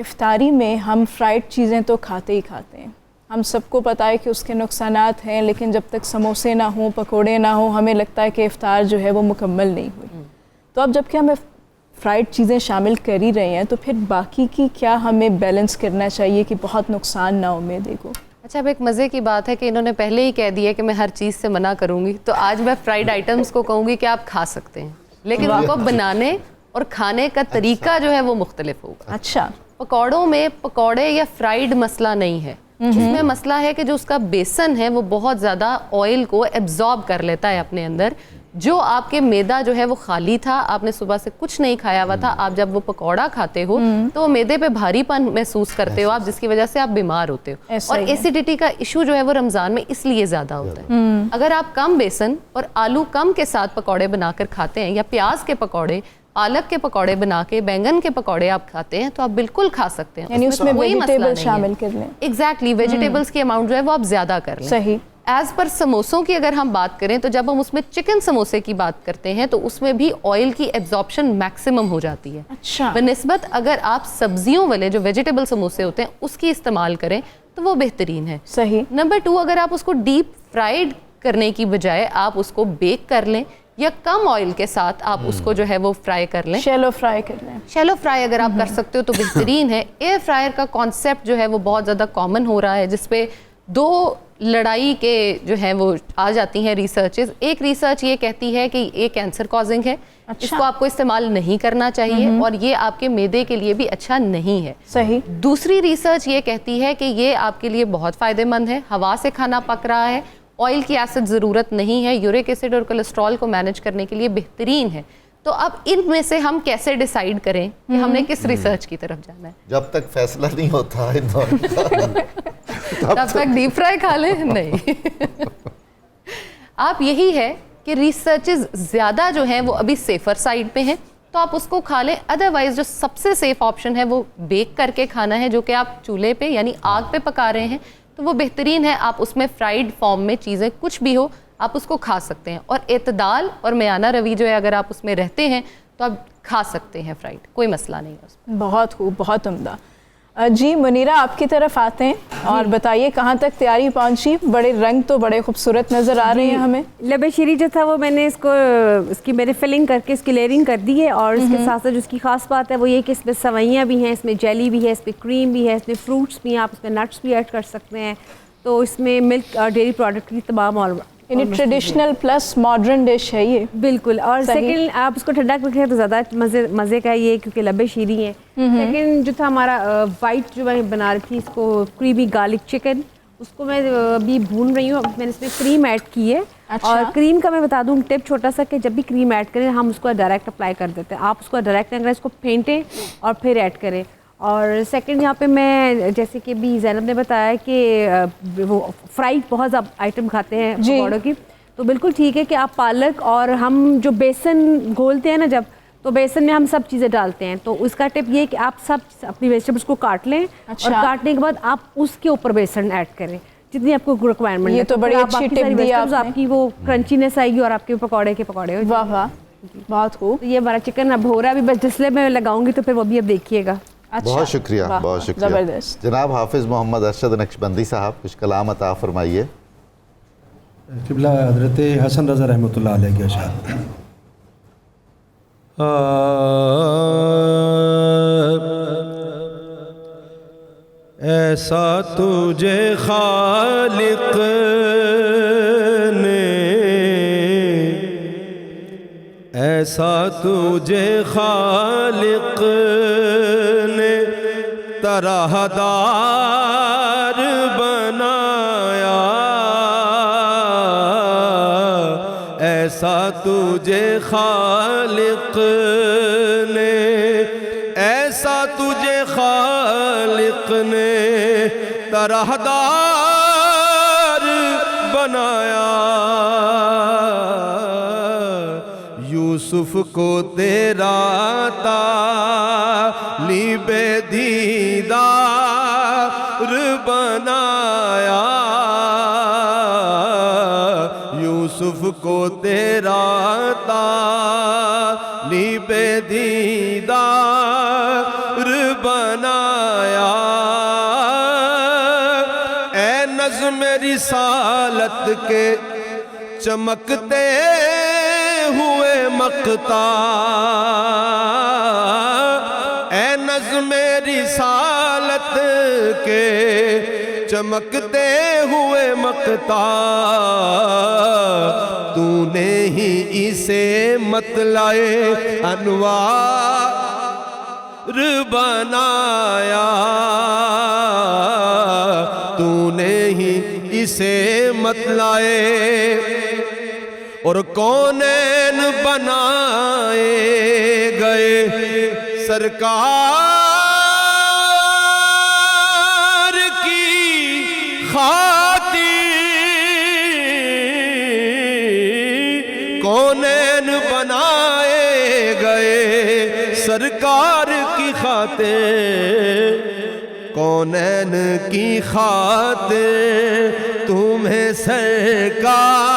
[SPEAKER 3] افطاری میں ہم فرائڈ چیزیں تو کھاتے ہی کھاتے ہیں. ہم سب کو پتہ ہے کہ اس کے نقصانات ہیں, لیکن جب تک سموسے نہ ہوں, پکوڑے نہ ہوں, ہمیں لگتا ہے کہ افطار جو ہے وہ مکمل نہیں ہوئی. تو اب جب کہ ہمیں فرائڈ چیزیں شامل کر ہی رہے ہیں تو پھر باقی کی کیا ہمیں بیلنس کرنا چاہیے کہ بہت نقصان نہ ہو میدے کو.
[SPEAKER 9] اچھا, اب ایک مزے کی بات ہے کہ انہوں نے پہلے ہی کہہ دیا کہ میں ہر چیز سے منع کروں گی, تو آج میں فرائیڈ آئٹمس کو کہوں گی کہ آپ کھا سکتے ہیں, لیکن ان کو بنانے اور کھانے کا طریقہ جو ہے وہ مختلف ہوگا.
[SPEAKER 3] اچھا,
[SPEAKER 9] پکوڑوں میں پکوڑے یا فرائیڈ مسئلہ نہیں ہے, اس میں مسئلہ ہے کہ جو اس کا بیسن ہے وہ بہت زیادہ آئل کو ایبزارب کر لیتا ہے اپنے اندر. جو آپ کے میدا جو ہے وہ خالی تھا, آپ نے صبح سے کچھ نہیں کھایا ہوا تھا, آپ جب وہ پکوڑا کھاتے ہو تو میدے پہ بھاری پن محسوس کرتے ہو آپ, جس کی وجہ سے آپ بیمار ہوتے ہو. اور ایسیڈیٹی کا ایشو جو ہے وہ رمضان میں اس لیے زیادہ ہوتا ہے. اگر آپ کم بیسن اور آلو کم کے ساتھ پکوڑے بنا کر کھاتے ہیں, یا پیاز کے پکوڑے, پالک کے پکوڑے بنا کے, بینگن کے پکوڑے آپ کھاتے ہیں, تو آپ بالکل کھا سکتے ہیں.
[SPEAKER 3] یعنی اس میں ویجیٹیبل شامل کر لیں.
[SPEAKER 9] ایگزیکٹلی, ویجیٹیبلز کی اماؤنٹ جو ہے وہ آپ زیادہ کر لیں.
[SPEAKER 3] صحیح.
[SPEAKER 9] ایز پر سموسوں کی اگر ہم بات کریں تو جب ہم اس میں چکن سموسے کی بات کرتے ہیں تو اس میں بھی آئل کی ایبزارپشن میکسیمم ہو جاتی ہے.
[SPEAKER 3] اچھا.
[SPEAKER 9] بنسبت اگر آپ سبزیوں والے جو ویجیٹیبل سموسے ہوتے ہیں اس کی استعمال کریں تو وہ بہترین ہے.
[SPEAKER 3] صحیح.
[SPEAKER 9] نمبر 2, اگر آپ اس کو ڈیپ فرائیڈ کرنے کی بجائے آپ اس کو بیک کر لیں, یا کم آئل کے ساتھ آپ اس کو جو ہے وہ فرائی کر لیں,
[SPEAKER 3] شیلو فرائی کر لیں.
[SPEAKER 9] شیلو فرائی اگر آپ کر سکتے ہو تو بہترین ہے. ایئر فرائر کا کانسیپٹ جو ہے وہ بہت زیادہ کامن ہو رہا ہے, جس پہ 2 لڑائی کے جو ہیں وہ آ جاتی ہیں ریسرچز. ایک ریسرچ یہ کہتی ہے کہ یہ کینسر کازنگ ہے, اس کو آپ کو استعمال نہیں کرنا چاہیے, اور یہ آپ کے میدے کے لیے بھی اچھا نہیں ہے.
[SPEAKER 3] صحیح.
[SPEAKER 9] دوسری ریسرچ یہ کہتی ہے کہ یہ آپ کے لیے بہت فائدہ مند ہے, ہوا سے کھانا پک رہا ہے, آئل کی ایسڈ ضرورت نہیں ہے, یورک ایسڈ اور کولیسٹرول کو مینیج کرنے کے لیے بہترین ہے. تو اب ان میں سے ہم کیسے ڈیسائیڈ کریں کہ ہم نے کس ریسرچ کی طرف جانا ہے؟
[SPEAKER 2] جب تک فیصلہ نہیں ہوتا
[SPEAKER 9] تب تک ڈیپ فرائی کھا لیں. نہیں, آپ یہی ہے کہ ریسرچز زیادہ جو ہیں وہ ابھی سیفر سائڈ پہ ہیں, تو آپ اس کو کھا لیں. ادروائز جو سب سے سیف آپشن ہے وہ بیک کر کے کھانا ہے, جو کہ آپ چولہے پہ یعنی آگ پہ پکا رہے ہیں, تو وہ بہترین ہے. آپ اس میں فرائیڈ فارم میں چیزیں کچھ بھی ہو آپ اس کو کھا سکتے ہیں, اور اعتدال اور میانہ روی جو ہے اگر آپ اس میں رہتے ہیں تو آپ کھا سکتے ہیں فرائیڈ, کوئی مسئلہ نہیں ہے اس میں.
[SPEAKER 3] بہت خوب, بہت عمدہ. جی منیرہ, آپ کی طرف آتے ہیں اور بتائیے کہاں تک تیاری پہنچی؟ بڑے رنگ تو بڑے خوبصورت نظر آ رہے ہیں ہمیں.
[SPEAKER 4] لب شیری جو تھا وہ میں نے اس کی میں نے فلنگ کر کے اس کی لیئرنگ کر دی ہے, اور اس کے ساتھ ساتھ جو اس کی خاص بات ہے وہ یہ کہ اس میں سوئیاں بھی ہیں, اس میں جیلی بھی ہے, اس میں کریم بھی ہے, اس میں فروٹس بھی ہیں, آپ اس میں نٹس بھی ایڈ کر سکتے ہیں. تو اس میں ملک اور ڈیری پروڈکٹ کی تمام
[SPEAKER 3] یعنی ٹریڈیشنل پلس ماڈرن ڈش ہے یہ.
[SPEAKER 4] بالکل. اور سیکنڈ آپ اس کو ٹھنڈا رکھیں تو زیادہ مزے کا یہ, کیونکہ لبے شیریں ہیں. سیکنڈ جو تھا ہمارا وائٹ جو میں بنا رہی تھی اس کو کریمی گارلک چکن, اس کو میں ابھی بھون رہی ہوں. میں نے اس میں کریم ایڈ کی ہے. اور کریم کا میں بتا دوں ٹپ چھوٹا سا, کہ جب بھی کریم ایڈ کریں ہم اس کو ڈائریکٹ اپلائی کر دیتے ہیں. آپ اس کو ڈائریکٹ اگر اس کو پھینٹیں اور پھر ایڈ کریں. اور سیکنڈ یہاں پہ میں جیسے کہ بھی زینب نے بتایا کہ وہ فرائیڈ بہت زیادہ آئٹم کھاتے ہیں پکوڑوں کی, تو بالکل ٹھیک ہے کہ آپ پالک, اور ہم جو بیسن گھولتے ہیں نا جب, تو بیسن میں ہم سب چیزیں ڈالتے ہیں. تو اس کا ٹپ یہ کہ آپ سب اپنی ویجیٹیبلس کو کاٹ لیں, اور کاٹنے کے بعد آپ اس کے اوپر بیسن ایڈ کریں جتنی آپ کو ریکوائرمنٹ ہے.
[SPEAKER 3] یہ تو بڑی اچھی ٹپ دی آپ نے.
[SPEAKER 4] آپ کی وہ کرنچینس آئے گی اور آپ کے پکوڑے کے پکوڑے ہو.
[SPEAKER 3] واہ واہ, بہت خوب.
[SPEAKER 4] یہ ہمارا چکن اب ہو رہا ہے, ابھی بس جسلے میں لگاؤں گی تو پھر وہ بھی اب دیکھیے گا.
[SPEAKER 2] بہت شکریہ, بہت شکریہ.
[SPEAKER 3] زبردست.
[SPEAKER 2] جناب حافظ محمد ارشد نقشبندی صاحب, کچھ کلام عطا فرمائیے.
[SPEAKER 5] قبلہ حضرت حسن رضا رحمۃ اللہ علیہ کے اشعار. ایسا تجھے خالق نے, ایسا تجھے خالق نے طرح دار بنایا, ایسا تجھے خالق نے, ایسا تجھے خالق نے طرح دار بنایا. یوسف کو تیرا طالب دیدار بنایا, یوسف کو تیرا طالب دیدار بنایا.
[SPEAKER 11] رسالت کے چمکتے ہوئے مقتا، اے نظم رسالت کے چمکتے ہوئے مقتا، تو نے ہی اسے مطلع انوار بنایا، تو نے ہی اسے مطلع اور کونین بنائے گئے سرکار کی خاطر، کونین بنائے گئے سرکار کی خاطر، کونین کی خاطر تمہیں سرکار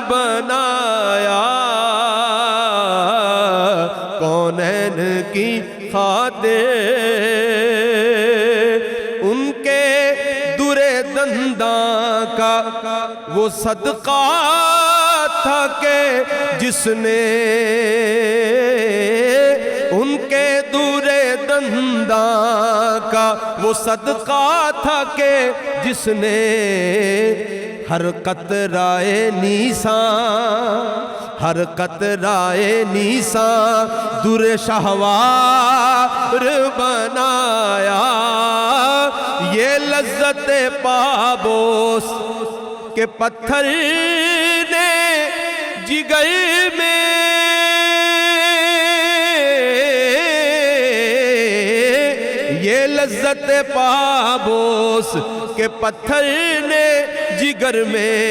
[SPEAKER 11] بنایا، کونین کی خاطر ان کے در دنداں کا وہ صدقہ تھا کہ جس نے، ان کے در دنداں کا وہ صدقہ تھا کہ جس نے ہر قطرائے نیسان، ہر قطرائے نیسان در شہوار بنایا، یہ لذت پابوس کے پتھر نے جگر میں، یہ لذت پابوس کے پتھر نے جگر میں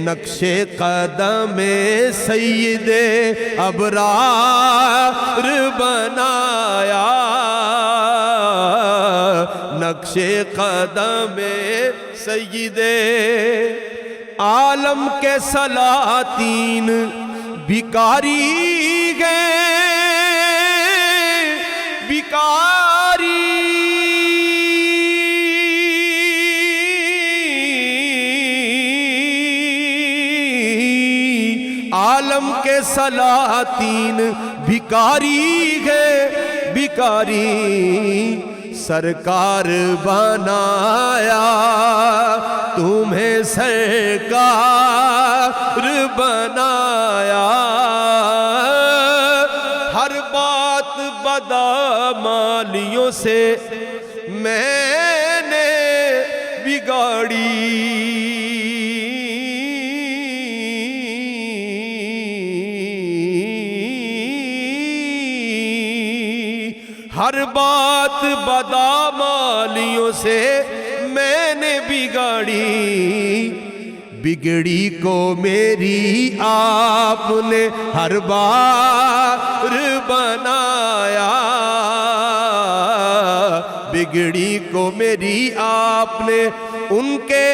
[SPEAKER 11] نقش قدم سید ابرار بنایا، نقش قدم سید عالم کے سلاطین بھکاری گئے، بھکاری عالم کے سلاطین بھکاری گئے، بھکاری سرکار بنایا، تمہیں سرکار بنایا، ہر بات بدعمالیوں سے میں نے بگاڑی، ہر بات بدعمالیوں سے میں نے بگاڑی، بگڑی کو میری آپ نے ہر بار بنایا، بگڑی کو میری آپ نے، ان کے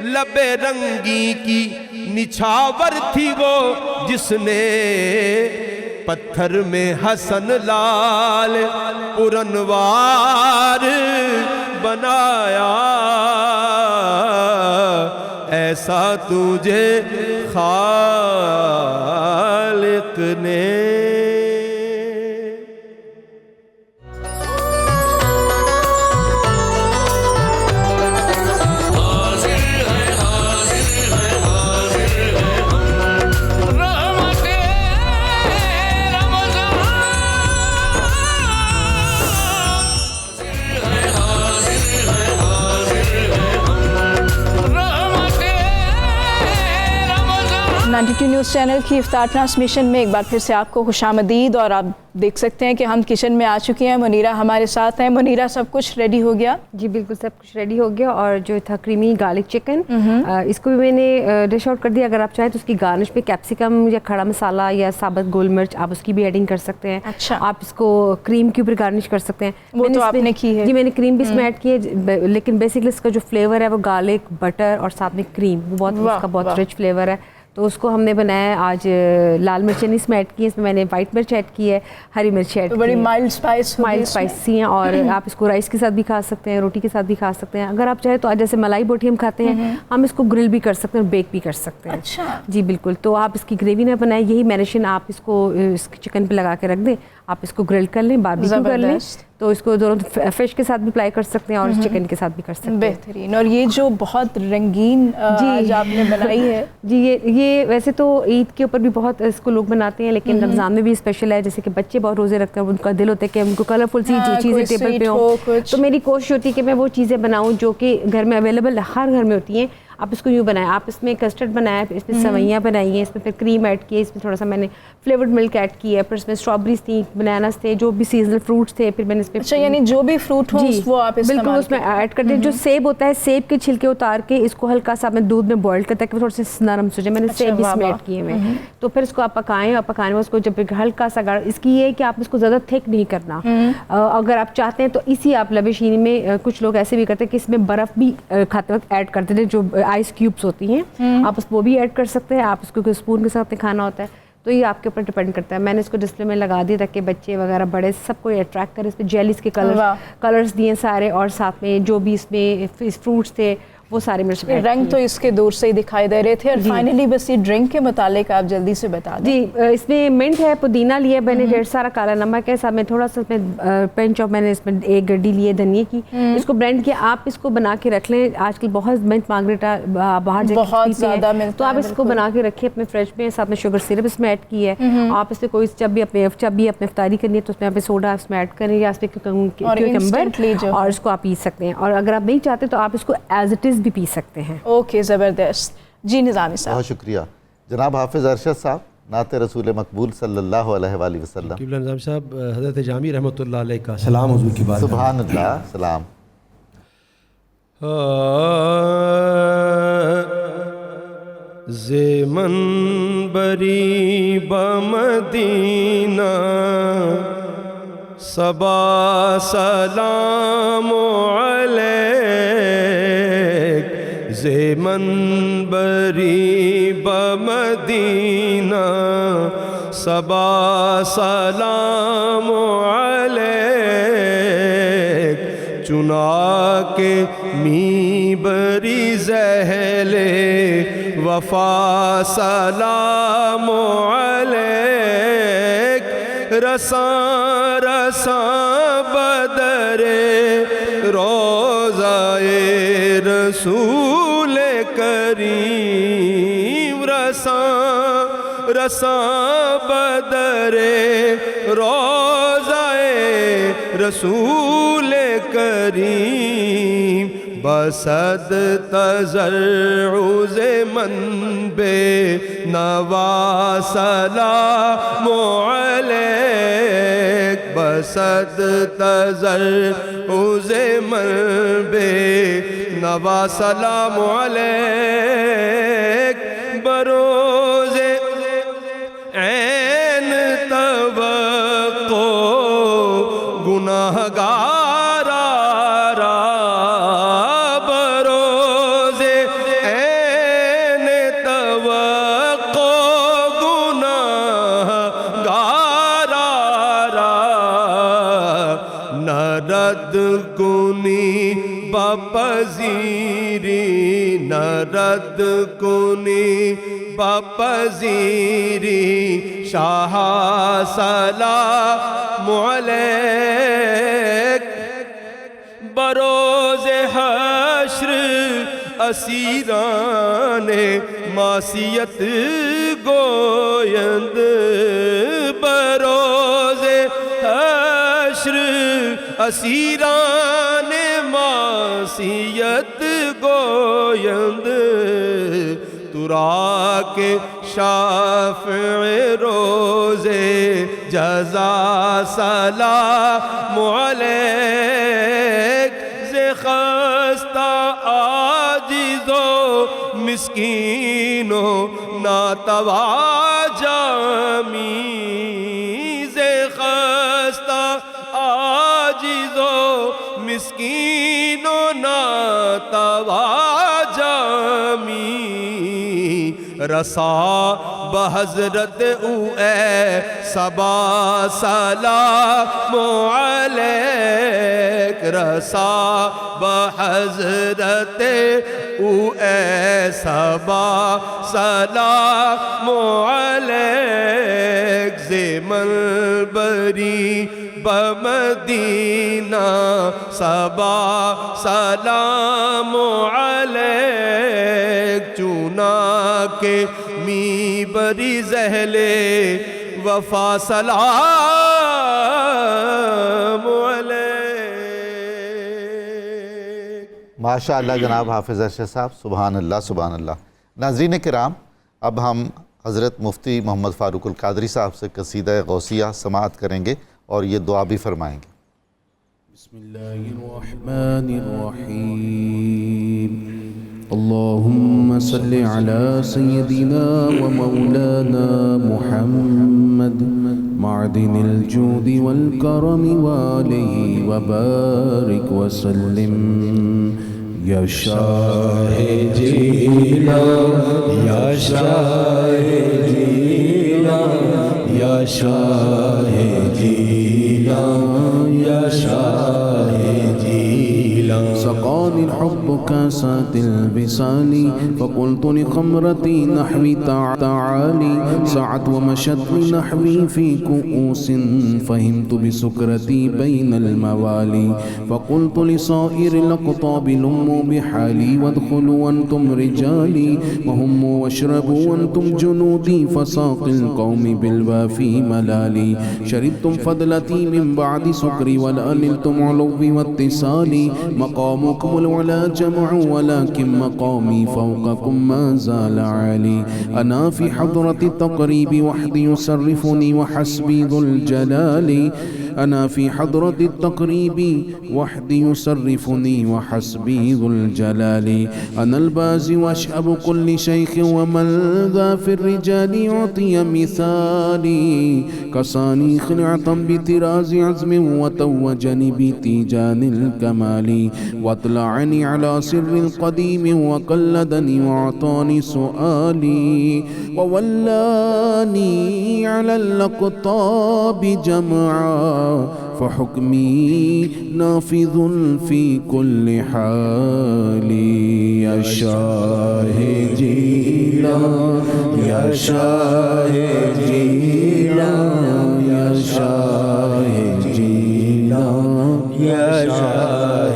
[SPEAKER 11] لب رنگی کی نچھاور تھی وہ جس نے پتھر میں حسن لال پرانوار بنایا، ایسا تجھے خالق نے۔
[SPEAKER 3] نیوز چینل کی افطار ٹرانسمیشن میں ایک بار پھر سے آپ کو خوش آمدید، اور آپ دیکھ سکتے ہیں کہ ہم کچن میں آ چکے ہیں، منیرہ ہمارے ساتھ ہیں۔ منیرہ، سب کچھ ریڈی ہو گیا؟
[SPEAKER 4] جی بالکل سب کچھ ریڈی ہو گیا، اور جو تھا کریمی گارلک چکن، اس کو بھی میں نے ڈش آؤٹ کر دیا۔ اگر آپ چاہیں تو اس کی گارنش پہ کیپسیکم یا کھڑا مسالہ یا ثابت گول مرچ آپ اس کی بھی ایڈنگ کر سکتے ہیں۔
[SPEAKER 3] اچھا،
[SPEAKER 4] آپ اس کو کریم کے اوپر گارنش کر سکتے ہیں۔
[SPEAKER 3] وہ تو آپ نے کی ہے؟
[SPEAKER 4] جی میں نے کریم بھی اس میں ایڈ کی ہے، لیکن بیسکلی اس کا جو فلیور ہے وہ گارلک، بٹر اور ساتھ میں کریم، وہ بہت اس کا بہت رچ فلیور ہے، تو اس کو ہم نے بنایا آج لال مرچیں نہیں اس میں ایڈ کی ہیں, اس میں میں نے وائٹ مرچ ایڈ کی ہے, ہری مرچ ایڈ کی ہے,
[SPEAKER 3] بڑی مائلڈ
[SPEAKER 4] اسپائسی ہیں, اور آپ اس کو رائس کے ساتھ بھی کھا سکتے ہیں, روٹی کے ساتھ بھی کھا سکتے ہیں. اگر آپ چاہیں تو جیسے ملائی بوٹی ہم کھاتے ہیں, ہم اس کو گرل بھی کر سکتے ہیں اور بیک بھی کر سکتے ہیں. جی بالکل. تو آپ اس کی گریوی نہ بنائیں, یہی میرینیشن آپ اس کو اس چکن پہ لگا کے رکھ دیں, آپ اس کو گرل کر لیں, باربیکیو کر لیں, تو اس کو دونوں فش کے ساتھ بھی اپلائی کر سکتے ہیں اور چکن کے ساتھ بھی کر سکتے ہیں.
[SPEAKER 3] بہترین. اور یہ جو بہت رنگین آج آپ نے بنائی ہے,
[SPEAKER 4] جی یہ ویسے تو عید کے اوپر بھی بہت اس کو لوگ بناتے ہیں, لیکن رمضان میں بھی اسپیشل ہے. جیسے کہ بچے بہت روزے رکھتے ہیں, ان کا دل ہوتا ہے کہ ان کو کلرفل سی چیزیں ٹیبل پہ ہوں, تو میری کوشش ہوتی ہے کہ میں وہ چیزیں بناؤں جو کہ گھر میں اویلیبل ہر گھر میں ہوتی ہیں. آپ اس کو یوں بنائیں, آپ اس میں کسٹرڈ بنایا, اس میں سوئیاں بنائی ہیں, اس میں پھر کریم ایڈ کی ہے, اس میں تھوڑا سا میں نے فلیورڈ ملک ایڈ کی ہے, پھر اس میں اسٹرابریز تھیں, بناناز تھے, جو بھی سیزنل فروٹس تھے, پھر میں نے اس میں
[SPEAKER 3] یعنی جو بھی فروٹ ہو وہ آپ
[SPEAKER 4] بالکل اس میں ایڈ کر دیں. جو سیب ہوتا ہے, سیب کے چھلکے اتار کے اس کو ہلکا سا میں دودھ میں بوائل کرتا ہے کہ تھوڑے سے نرم ہو جائے, میں نے سیب اس میں ایڈ کیے ہوئے. تو پھر اس کو آپ پکائیں, اور پکانے میں اس کو جب ہلکا سا گاڑھ, اس کی یہ ہے کہ آپ اس کو زیادہ تھک نہیں کرنا. اگر آپ چاہتے ہیں تو اسی آپ لبشینی میں کچھ لوگ ایسے بھی کرتے ہیں کہ اس میں برف بھی کھاتے وقت ایڈ کرتے ہیں, جو آئس کیوبس ہوتی ہیں, آپ اس وہ بھی ایڈ کر سکتے ہیں. آپ اس کو اسپون کے ساتھ کھانا ہوتا ہے, تو یہ آپ کے اوپر ڈپینڈ کرتا ہے. میں نے اس کو ڈسپلے میں لگا دیا تاکہ بچے وغیرہ بڑے سب کو اٹریکٹ کرے. اس میں جیلیز کے کلرز دیے سارے, اور ساتھ میں جو بھی اس میں فروٹس تھے وہ سارے میرے
[SPEAKER 3] رنگ تو اس کے دور سے ہی دکھائی دے رہے تھے. اور فائنلی بس یہ ڈرنک کے متعلق آپ جلدی سے بتا دیں.
[SPEAKER 4] جی اس میں منٹ ہے, پودینہ لیا میں نے, ڈھیر سارا کالا نمک ہے, ساتھ میں تھوڑا سا اس میں پنچ آف, میں نے اس میں ایک گڈی لی ہے دھنیے کی, اس کو بلینڈ کیا. آپ اس کو بنا کے رکھ لیں, آج کل بہت ملک مارگریٹا باہر جا
[SPEAKER 3] بہت زیادہ ملتا ہے,
[SPEAKER 4] تو آپ اس کو بنا کے رکھیں اپنے فریج میں. ساتھ میں شوگر سرپ اس میں ایڈ کی ہے. آپ اس میں کوئی جب بھی اپنے افطاری کرنی ہے تو اس میں آپ سوڈا اس میں ایڈ کریں, یا اس میں کیوکمبر, اور اس کو آپ پی سکتے ہیں. اور اگر آپ نہیں چاہتے تو آپ اس کو ایز اٹ از بھی پی سکتے ہیں.
[SPEAKER 3] اوکے, زبردست. جی نظامی صاحب.
[SPEAKER 2] بہت شکریہ جناب حافظ ارشد صاحب, نعت رسول مقبول صلی اللہ علیہ وآلہ وسلم.
[SPEAKER 5] قبلہ نظام صاحب, حضرت جامی رحمۃ اللہ علیہ کا سلام حضور کی بات.
[SPEAKER 2] سبحان اللہ, سلام.
[SPEAKER 11] زمن بری بمدینہ صبا سلام علیک, زمن بری بمدینہ صبا سلام علیک, چنا کے می بری زہل وفا سلام علیک, رساں رساں بدر روضائے رسول کریم, رساں رساں بدر روضائے رسول کریم, بسد تزرع زمن بے نوا سلام علیک, بسد تزرع زمن بے نوا سلام علیک, بروز عین توقع گناہگار پذیری, نہ رد کنی بپذیری, شاہ سلام علیک, بروز حشر اسیران معصیت گویند, بروز حشر اسیران معصیت گویند, ترا کے شافع روز جزا سلام علیک, ز خستہ عاجز و مسکین و ناتواں جامی, ز خستہ عاجز و مسکین و ناتواں جامی, رسا بحضرت او اے صبا سلام علیک رسا بحضرت او اے صبا سلام علیک زمن بری بمدینہ صبا سلام علیک چونا کے می بری زہلے وفا سلام علیک.
[SPEAKER 2] ماشاء اللہ جناب حافظ ارشد صاحب، سبحان اللہ سبحان اللہ. ناظرین کرام، اب ہم حضرت مفتی محمد فاروق القادری صاحب سے قصیدہ غوثیہ سماعت کریں گے اور یہ دعا بھی فرمائیں گے.
[SPEAKER 6] بسم اللہ الرحمن الرحیم. اللہم صل علی سیدنا و مولانا محمد معدن الجود والکرم وآلہ وبارک وسلم. یا شاہ جیلان یا شاہ جیلان یا شاہ جیلان یا شاہ جیلان. سقاني الحب كاسات البسال فقلت لخمرتي نحوي تعالي سعت ومشت نحوي في كؤوس فهمت بسكرتي بين الموالي فقلت لصائر الأقطاب لموا بحالي وادخلوا وانتم رجالي وهموا واشربوا وانتم جنودي فساق القوم بالوافي ملالي. شربتم فضلتي من بعد سكري ولا نلتم علوي واتصالي مقامكم العلا جمع ولكن مقامي فوقكم ما زال عالي. أنا في حضرة التقريب وحدي يصرفني وحسبي ذو الجلال. أنا في حضرة التقريب وحدي يصرفني وحسبي ذو الجلال. أنا البازي وأشهب كل شيخ ومن ذا في الرجال يعطي مثالي كساني خلعة بطراز عزم وتوجني بتيجان الكمال واطلعني على سر القديم وقلدني وأعطاني سؤالي وولاني على الأقطاب جمعا فحكمي نافذ في كل حال. يا شاه جيلان يا شاه جيلان يا شاه جيلان يا شاه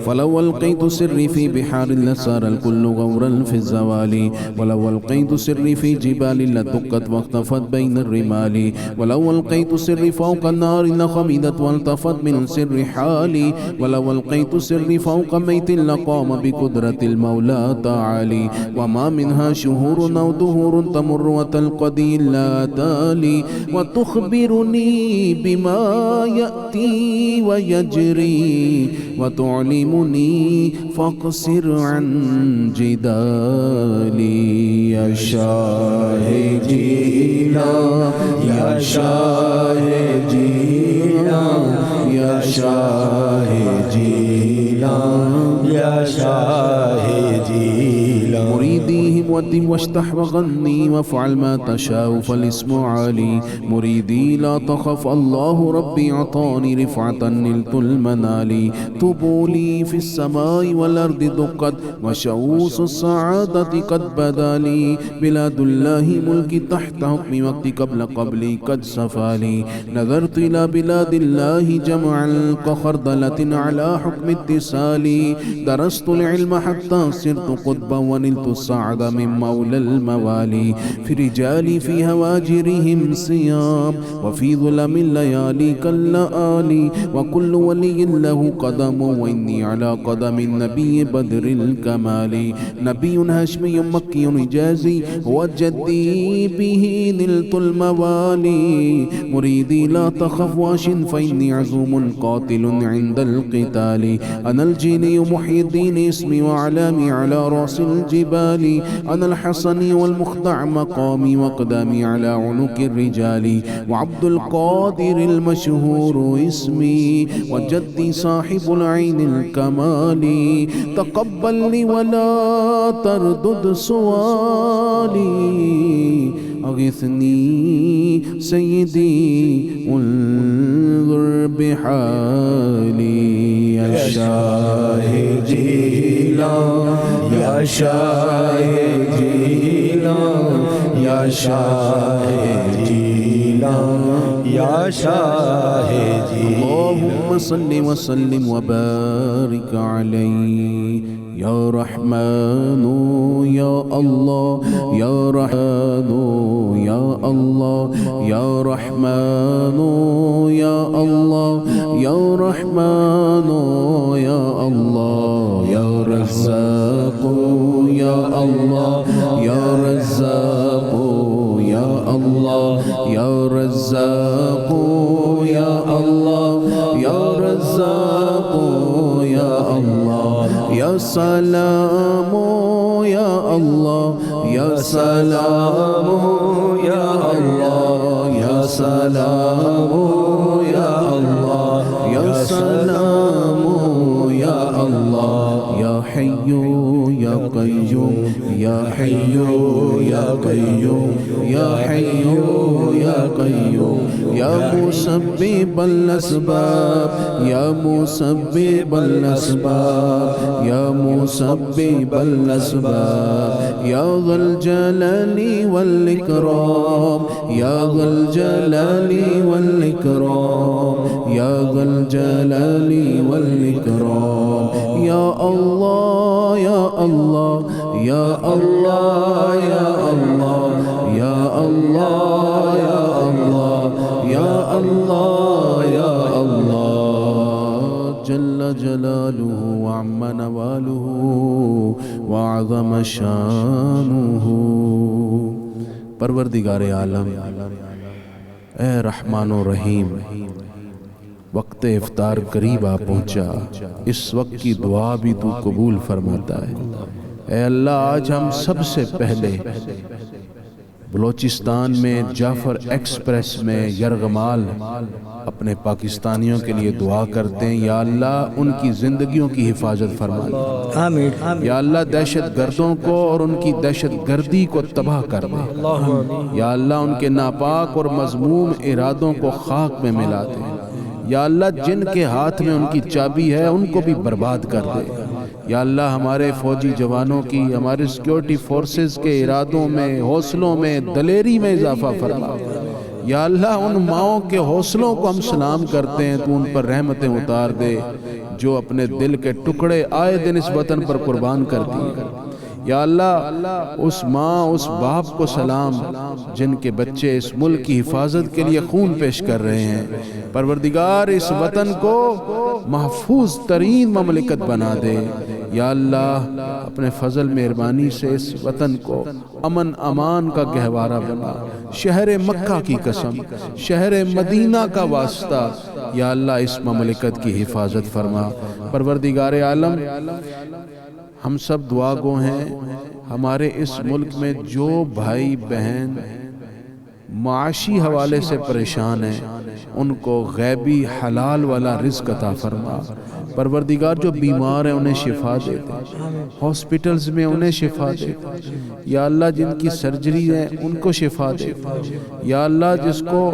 [SPEAKER 6] فلو ألقيت سري في بحار لسار الكل غورا في الزوال ولو ألقيت سري في جبال لدقت واختفت بين الرمال ولو ألقيت سري فوق النار لخمدت والتفت من سر حالي ولو ألقيت سري فوق ميت لقام بقدرة المولى تعالي. وما منها شهور أو دهور تمر وتلقدي إلا تالي وتخبرني بما يأتي ويجري وتعلم فاقصر عن جدالي. يا شاه جيلان يا شاه جيلان يا شاه جيلان يا شاه جيلان. مريديهم ودي واشتح وغني وافعل ما تشاء فالاسم عالي. مريدي لا تخف الله ربي أعطاني رفعة نلت المنال. طبولي في السماء والأرض دقت وشؤوس السعادة قد بدا لي. بلاد الله ملكي تحت حكم وقت قبلي قد سفالي. نظرت إلى بلاد الله جمعا كخردلة على حكم اتصالي. درست العلم حتى صرت قطبا ونلت السعد من مولى الموالي. في رجالي في هواجرهم صيام وفي ظلم الليالي كاللآلي وكل ولي له قدم وإني على قدم النبي بدر الكمال. نبي هاشمي مكي حجازي هو جدي به نلت الموالي. مريدي لا تخف واش فإني عزوم قاتل عند القتال. أنا الجيني محي الدين اسمي وعلامي على رأس الجبال. أنا أنا الحسن والمخضع مقامي وقدامي على عنق الرجال وعبد القادر المشهور اسمي وجدي صاحب العين الكمال تقبل لي ولا تردد سؤالي أغثني سيدي انظر بحالي يا شاه جيلان يا شاه جيلان يا شاه جيلان يا شاه جيلان اللهم صل وسلم وبارك عليه يا رحمن يا الله يا رحمن يا الله يا رحمن يا الله يا رحمن يا الله يا رزاق يا الله يا رزاق يا الله يا رزاق يا الله يا رزاق يا الله يا سلام يا الله يا سلام يا الله يا سلام يا الله يا سلام يا الله يا حي يا قيوم يا حي يا قيوم يا حي يا قيوم يا مسبب الأسباب يا مسبب الأسباب يا مسبب الأسباب يا ذا الجلال والإكرام يا ذا الجلال والإكرام يا ذا الجلال والإكرام يا الله يا الله يا الله يا الله يا الله يا الله يا الله يا الله جل جلاله وعم نواله وعظم شانه پروردگار عالم اے رحمان و رحیم، وقت افطار قریب آ پہنچا، اس وقت کی دعا بھی تو قبول فرماتا ہے۔ اے اللہ آج ہم سب سے پہلے بلوچستان میں جعفر ایکسپریس میں یرغمال اپنے پاکستانیوں کے لیے دعا کرتے ہیں، یا اللہ ان کی زندگیوں کی حفاظت فرما دے، یا اللہ دہشت گردوں کو اور ان کی دہشت گردی کو تباہ کر دے، یا اللہ ان کے ناپاک اور مذموم ارادوں کو خاک میں ملا دے، یا اللہ جن کے ہاتھ میں ان کی چابی ہے ان کو بھی برباد کر دے، یا اللہ ہمارے فوجی جوانوں کی، ہمارے سیکیورٹی فورسز کے ارادوں میں، حوصلوں میں، دلیری میں اضافہ فرما، یا اللہ ان ماؤں کے حوصلوں کو ہم سلام کرتے ہیں، تو ان پر رحمتیں اتار دے جو اپنے دل کے ٹکڑے آئے دن اس وطن پر قربان کر دیے، یا اللہ اس ماں اس باپ کو سلام جن کے بچے اس ملک کی حفاظت کے لیے خون پیش کر رہے ہیں، پروردگار اس وطن کو محفوظ ترین مملکت بنا دے، یا اللہ اپنے فضل مہربانی سے اس وطن کو امن امان کا گہوارہ بنا، شہر مکہ کی قسم، شہر مدینہ کا واسطہ، یا اللہ اس مملکت کی حفاظت فرما۔ پروردگار عالم ہم سب دعا گو ہیں، ہمارے اس ملک میں جو بھائی بہن معاشی حوالے سے پریشان ہیں ان کو غیبی حلال والا رزق عطا فرما، پروردگار جو بیمار ہیں انہیں شفا دے دے، ہاسپٹلز میں انہیں شفا دے دے، یا اللہ جن کی سرجری ہے ان کو شفا دے دے، یا اللہ جس کو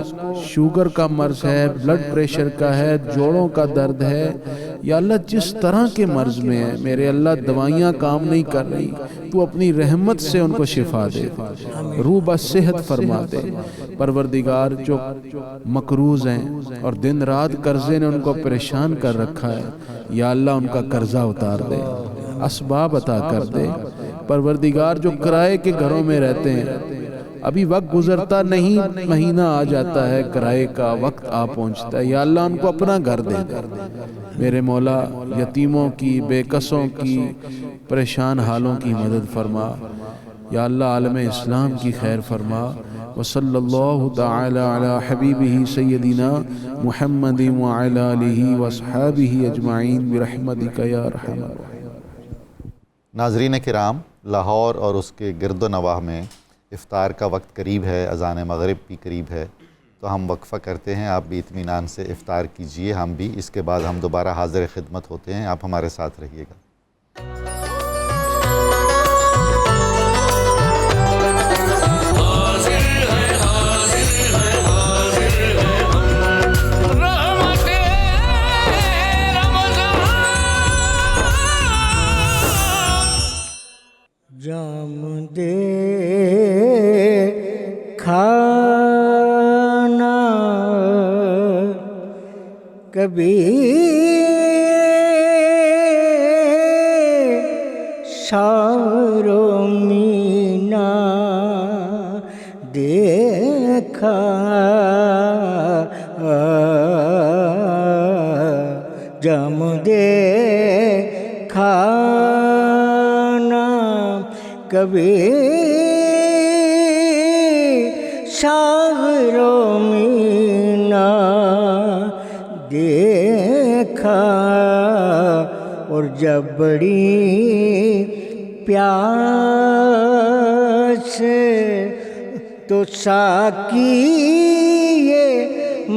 [SPEAKER 6] شوگر کا مرض ہے، بلڈ پریشر کا ہے، جوڑوں کا درد ہے، یا اللہ جس طرح کے مرض میں ہے میرے اللہ دوائیاں کام نہیں کر رہی، تو اپنی رحمت سے ان کو شفا دے دے، روح بصحت فرما دے، پروردگار جو مقروض ہیں اور دن رات قرضے نے ان کو پریشان کر رکھا ہے، یا اللہ ان کا قرضہ اتار دے، اسباب عطا کر دے، پروردگار جو کرائے کے گھروں میں رہتے ہیں ابھی وقت گزرتا نہیں مہینہ آ جاتا ہے کرائے کا وقت آ پہنچتا ہے، یا اللہ ان کو اپنا گھر دے دے، میرے مولا یتیموں کی، بے کسوں کی، پریشان حالوں کی مدد فرما، یا اللہ عالم اسلام کی خیر فرما، وصلی اللہ تعالی علی حبیبہ سیدنا محمد وعلی آلہ واصحابہ اجمعین برحمتک یا ارحم الراحمین۔
[SPEAKER 2] ناظرین کرام، لاہور اور اس کے گرد و نواح میں افطار کا وقت قریب ہے، اذان مغرب بھی قریب ہے، تو ہم وقفہ کرتے ہیں، آپ بھی اطمینان سے افطار کیجئے، ہم بھی اس کے بعد ہم دوبارہ حاضر خدمت ہوتے ہیں، آپ ہمارے ساتھ رہیے گا۔
[SPEAKER 10] جام دے کھانا کبھی شارو مینا دیکھا، جام دے کھانا کبھی شاغرو مینا دیکھا، اور جب بڑی پیاس تو ساقی یہ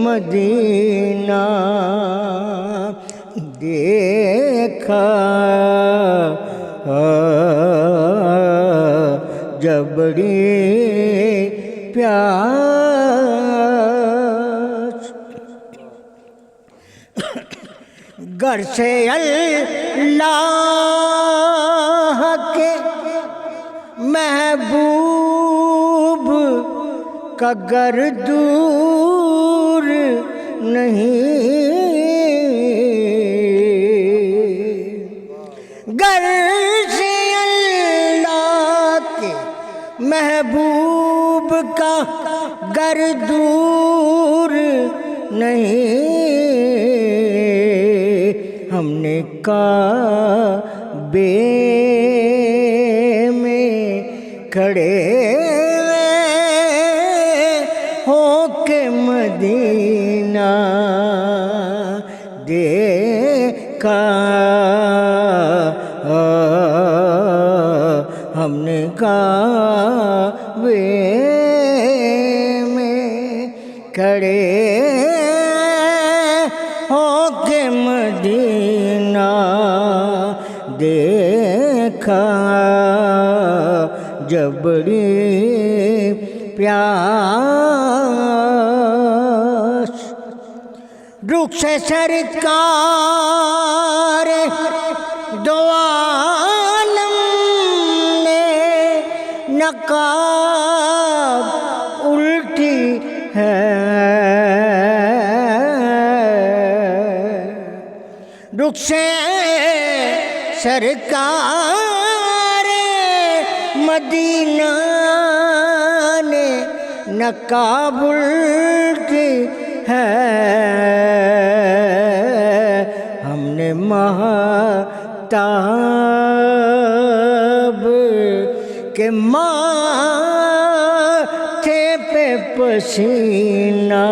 [SPEAKER 10] مدینہ دیکھا، جب بڑی پیاس، گھر سے اللہ کے محبوب کا گھر دور نہیں، گھر سے اللہ کے محبوب کا گھر دور نہیں، ہم نے کعبے میں کھڑے ہو کے مدینہ دیکھا، ہم نے کعبے میں کھڑے ہو کے مدینہ دیکھا، جب بڑی پیاس، رخ سے سرکار دو عالم نے نقاب الٹی ہے، رخ سے سرکار مدینہ نے نقاب الٹی ہے، ہم نے مہتاب کے ماتھے پہ پسینہ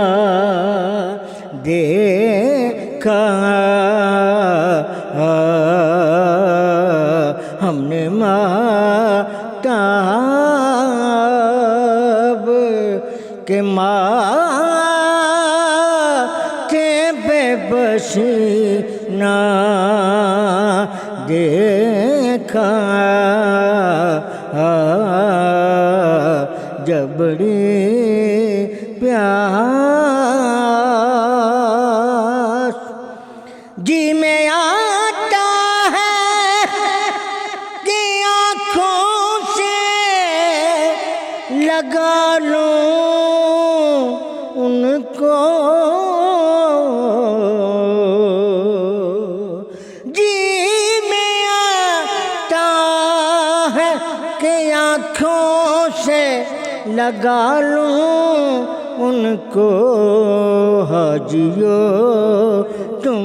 [SPEAKER 10] دیکھا، ہم نے مہتاب کے ماتھے پہ پسینہ دیکھا، جب بڑی پیاس، جی میں آتا ہے کہ آنکھوں سے لگا لوں ان کو، جی میں آتا ہے کہ آنکھوں سے لگا لوں ان کو، حاجیو تم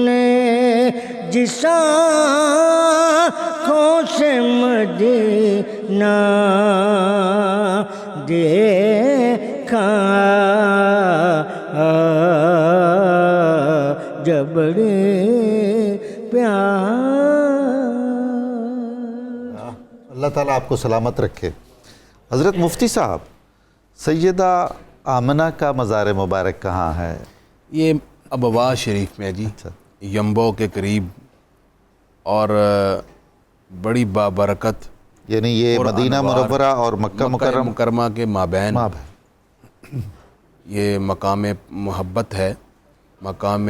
[SPEAKER 10] نے جس آنکھوں سے مدینہ دیکھا، جب بڑی پیاس،
[SPEAKER 2] اللہ تعالیٰ آپ کو سلامت رکھے. حضرت مفتی صاحب، سیدہ آمنہ کا مزار مبارک کہاں ہے؟
[SPEAKER 6] یہ ابوا شریف میں جی، یمبو کے قریب، اور بڑی بابرکت،
[SPEAKER 2] یعنی یہ مدینہ منورہ اور مکہ
[SPEAKER 6] مکرمہ کے مابین یہ مقام محبت ہے، مقام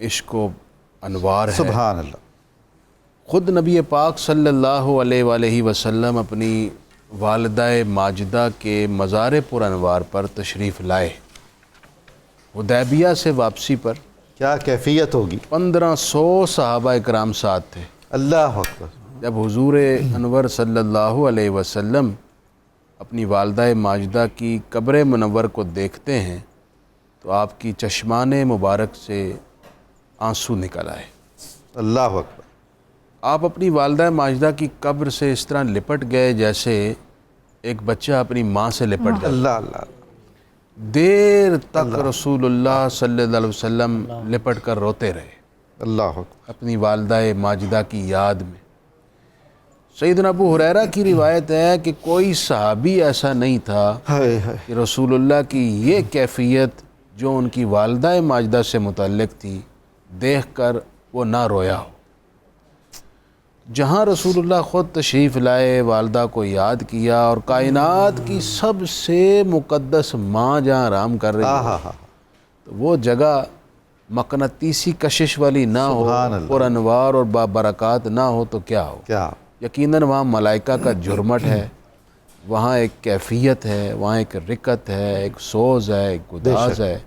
[SPEAKER 6] عشق و انوار ہے.
[SPEAKER 2] سبحان اللہ.
[SPEAKER 6] خود نبی پاک صلی اللہ علیہ وآلہ وسلم اپنی والدہ ماجدہ کے مزار پر انوار پر تشریف لائے. حدیبیہ سے واپسی پر
[SPEAKER 2] کیا کیفیت ہوگی؟
[SPEAKER 6] 1500 صحابہ اکرام ساتھ تھے.
[SPEAKER 2] اللہ اکبر.
[SPEAKER 6] جب حضور انور صلی اللہ علیہ وسلم اپنی والدہ ماجدہ کی قبر منور کو دیکھتے ہیں تو آپ کی چشمان مبارک سے آنسو نکل آئے.
[SPEAKER 2] اللہ اکبر.
[SPEAKER 6] آپ اپنی والدہ ماجدہ کی قبر سے اس طرح لپٹ گئے جیسے ایک بچہ اپنی ماں سے لپٹ جاتا.
[SPEAKER 2] اللہ اللہ.
[SPEAKER 6] دیر تک رسول اللہ صلی اللہ علیہ وسلم لپٹ کر روتے رہے
[SPEAKER 2] اللہ اکبر
[SPEAKER 6] اپنی والدہ ماجدہ کی یاد میں. سیدنا ابو ہریرہ کی روایت ہے کہ کوئی صحابی ایسا نہیں تھا کہ رسول اللہ کی یہ کیفیت جو ان کی والدہ ماجدہ سے متعلق تھی دیکھ کر وہ نہ رویا ہو. جہاں رسول اللہ خود تشریف لائے، والدہ کو یاد کیا، اور کائنات کی سب سے مقدس ماں جہاں آرام کر رہی ہے تو وہ جگہ مقناطیسی کشش والی نہ ہو، پر انوار اور بابرکات نہ ہو تو کیا ہو. یقیناً وہاں ملائکہ کا جھرمٹ ہے، وہاں ایک کیفیت ہے، وہاں ایک رکت ہے، ایک سوز ہے، ایک گداز ہے،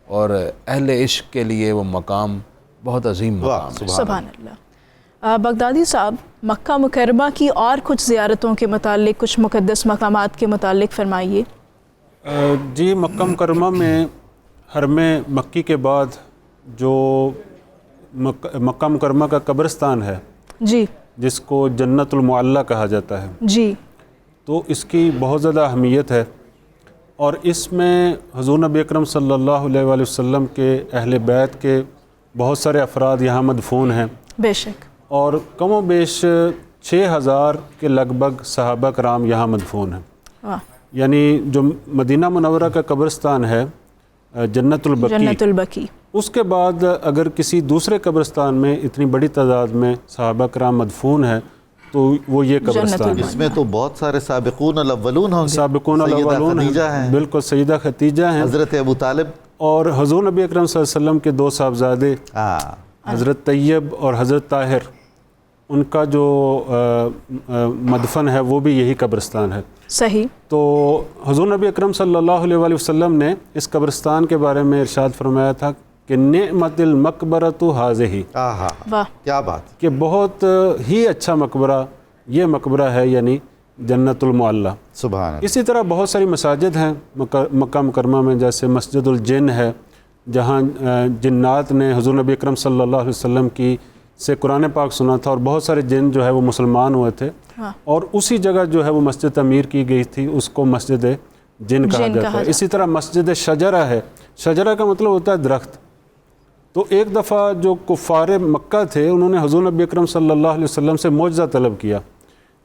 [SPEAKER 6] اور اہل عشق کے لیے وہ مقام بہت عظیم مقام ہے.
[SPEAKER 3] سبحان اللہ. بغدادی صاحب، مکہ مکرمہ کی اور کچھ زیارتوں کے متعلق، کچھ مقدس مقامات کے متعلق فرمائیے.
[SPEAKER 7] جی، مکہ مکرمہ میں حرم مکی کے بعد جو مکہ مکرمہ کا قبرستان ہے
[SPEAKER 3] جی،
[SPEAKER 7] جس کو جنت المعلی کہا جاتا ہے
[SPEAKER 3] جی،
[SPEAKER 7] تو اس کی بہت زیادہ اہمیت ہے، اور اس میں حضور نبی اکرم صلی اللہ علیہ وآلہ وسلم کے اہل بیت کے بہت سارے افراد یہاں مدفون ہیں.
[SPEAKER 3] بے شک.
[SPEAKER 7] اور کم و بیش 6000 کے لگ بھگ صحابہ کرام یہاں مدفون ہیں. یعنی جو مدینہ منورہ کا قبرستان ہے جنت البقیع، اس کے بعد اگر کسی دوسرے قبرستان میں اتنی بڑی تعداد میں صحابہ کرام مدفون ہیں تو وہ یہ قبرستان ہے.
[SPEAKER 2] اس میں تو بہت سارے سابقون الاولون ہوں گے.
[SPEAKER 7] سابقون الاولون ہیں، بالکل. سیدہ خدیجہ ہیں،
[SPEAKER 2] حضرت ابو طالب،
[SPEAKER 7] اور حضور نبی اکرم صلی اللہ علیہ وسلم کے 2 صاحبزادے حضرت طیب اور حضرت طاہر، ان کا جو مدفن ہے وہ بھی یہی قبرستان ہے.
[SPEAKER 3] صحیح.
[SPEAKER 7] تو حضور نبی اکرم صلی اللہ علیہ وآلہ وسلم نے اس قبرستان کے بارے میں ارشاد فرمایا تھا کہ نعمت المقبرۃ ھذہ.
[SPEAKER 2] کیا بات،
[SPEAKER 7] کہ بہت ہی اچھا مقبرہ یہ مقبرہ ہے، یعنی جنت المعلی.
[SPEAKER 2] سبحان اللہ.
[SPEAKER 7] اسی طرح بہت ساری مساجد ہیں مکہ مکرمہ میں، جیسے مسجد الجن ہے جہاں جنات نے حضور نبی اکرم صلی اللہ علیہ وسلم کی سے قرآن پاک سنا تھا، اور بہت سارے جن جو ہے وہ مسلمان ہوئے تھے، اور اسی جگہ جو ہے وہ مسجد تعمیر کی گئی تھی، اس کو مسجد جن کہا جاتا ہے. اسی طرح مسجد شجرہ ہے. شجرہ کا مطلب ہوتا ہے درخت. تو ایک دفعہ جو کفار مکہ تھے انہوں نے حضور نبی اکرم صلی اللہ علیہ وسلم سے معجزہ طلب کیا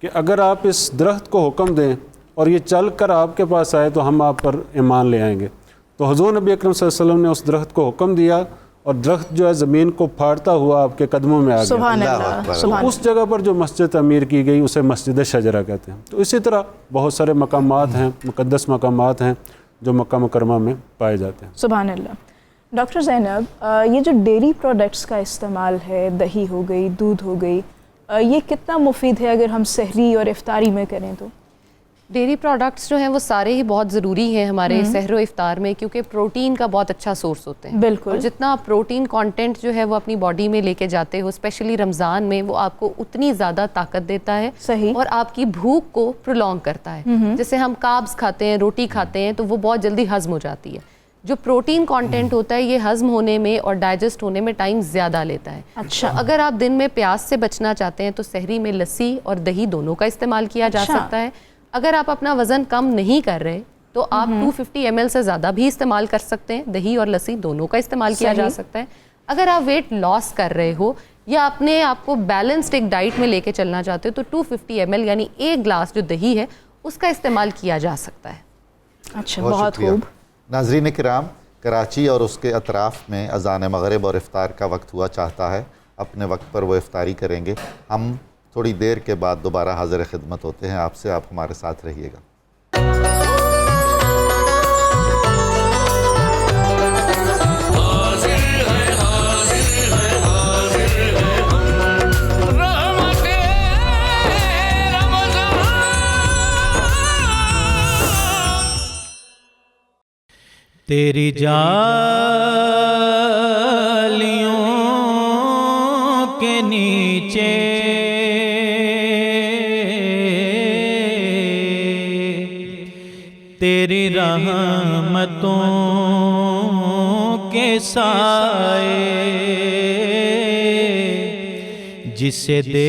[SPEAKER 7] کہ اگر آپ اس درخت کو حکم دیں اور یہ چل کر آپ کے پاس آئے تو ہم آپ پر ایمان لے آئیں گے. تو حضور نبی اکرم صلی اللہ علیہ وسلم نے اس درخت کو حکم دیا، اور درخت جو ہے زمین کو پھاڑتا ہوا آپ کے قدموں میں آ گیا.
[SPEAKER 3] سبحان اللہ.
[SPEAKER 7] اس جگہ پر جو مسجد تعمیر کی گئی اسے مسجد شجرہ کہتے ہیں. تو اسی طرح بہت سارے مقامات ہیں، مقدس مقامات ہیں جو مکہ مکرمہ میں پائے جاتے ہیں.
[SPEAKER 3] سبحان اللہ. ڈاکٹر زینب، یہ جو ڈیری پروڈکٹس کا استعمال ہے، دہی ہو گئی، دودھ ہو گئی، یہ کتنا مفید ہے اگر ہم سحری اور افطاری میں کریں تو؟
[SPEAKER 9] ڈیری پروڈکٹس جو ہیں وہ سارے ہی بہت ضروری ہیں ہمارے سحر و افطار میں، کیونکہ پروٹین کا بہت اچھا سورس ہوتے ہیں.
[SPEAKER 3] بالکل.
[SPEAKER 9] اور جتنا آپ پروٹین کانٹینٹ جو ہے وہ اپنی باڈی میں لے کے جاتے ہو، اسپیشلی رمضان میں، وہ آپ کو اتنی زیادہ طاقت دیتا ہے.
[SPEAKER 3] صحیح.
[SPEAKER 9] اور آپ کی بھوک کو پرولونگ کرتا ہے. جیسے ہم کاربس کھاتے ہیں، روٹی کھاتے ہیں، تو وہ بہت جلدی ہضم ہو جاتی ہے. جو پروٹین کانٹینٹ ہوتا ہے یہ ہضم ہونے میں اور ڈائجسٹ ہونے میں ٹائم زیادہ لیتا ہے.
[SPEAKER 3] اچھا.
[SPEAKER 9] اگر آپ دن میں پیاس سے بچنا چاہتے ہیں تو سحری میں لسی اور دہی دونوں کا استعمال کیا جا سکتا ہے. اگر آپ اپنا وزن کم نہیں کر رہے تو آپ 250 ml سے زیادہ بھی استعمال کر سکتے ہیں. دہی اور لسی دونوں کا استعمال کیا جا سکتا ہے. اگر آپ ویٹ لاس کر رہے ہو یا اپنے آپ کو بیلنسڈ ایک ڈائٹ میں لے کے چلنا چاہتے ہو تو 250 ml یعنی 1 گلاس جو دہی ہے اس کا استعمال کیا جا سکتا ہے.
[SPEAKER 3] اچھا، بہت خوب.
[SPEAKER 2] ناظرین کرام، کراچی اور اس کے اطراف میں اذان مغرب اور افطار کا وقت ہوا چاہتا ہے. اپنے وقت پر وہ افطاری کریں گے. ہم تھوڑی دیر کے بعد دوبارہ حاضر خدمت ہوتے ہیں آپ سے. آپ ہمارے ساتھ رہیے گا.
[SPEAKER 1] تیری جالیوں کے نیچے تیری رحمتوں کے سائے جسے دیکھنی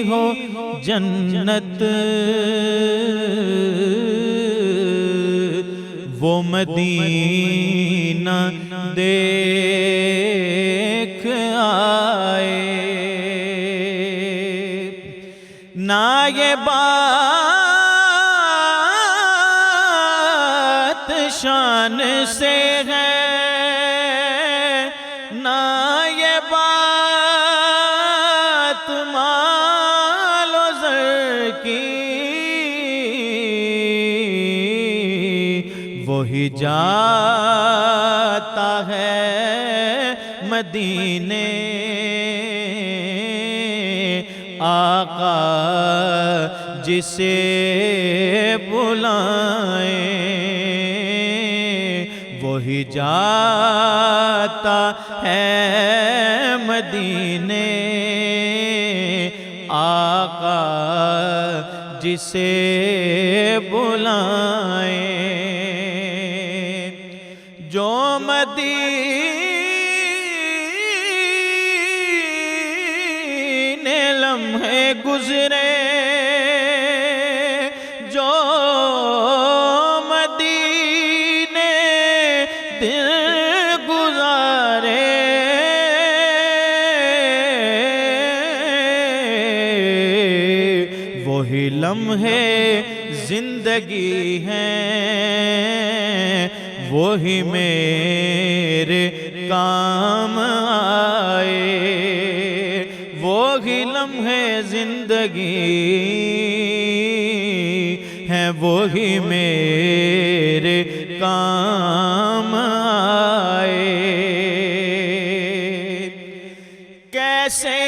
[SPEAKER 1] ہو جنت وہ مدینہ دیکھ آئے. نہ یہ بات شان سے ہے، نہ یہ بات مال و زر کی، وہی جاتا ہے مدینے آقا جسے بلائیں، وہی جاتا ہے مدینے آقا جسے بلائیں. جو مدینے لمحے گزرے، جو مدینے دل گزارے، وہی لمحے زندگی ہیں، وہی میرے کام آئے، وہی لمحے زندگی ہیں، وہی میرے کام آئے. کیسے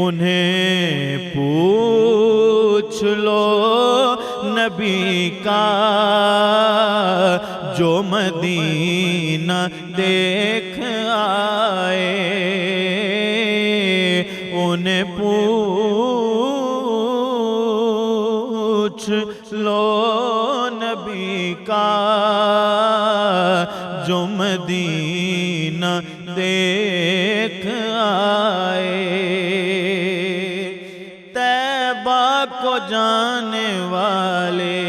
[SPEAKER 1] انہیں پوچھ لو نبی کا جو مدینہ دیکھ آئے، انہیں پوچھ لو نبی کا جو مدینہ دیکھ آئے. کو جانے والے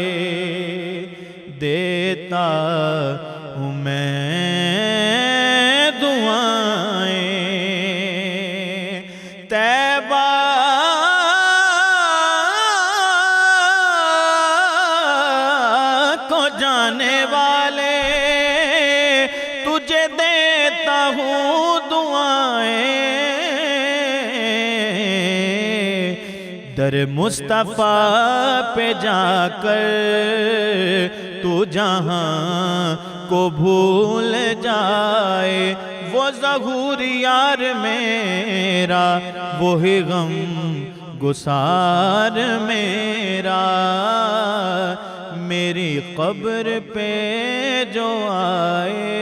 [SPEAKER 1] دیتا ہوں میں دعائیں، طیبہ کو جانے والے تجھے دیتا ہوں دعائیں. در مصطفیٰ پہ جا کر تو جہاں کو بھول جائے، وہ ظہور یار میرا وہی غم گسار میرا، میری قبر پہ جو آئے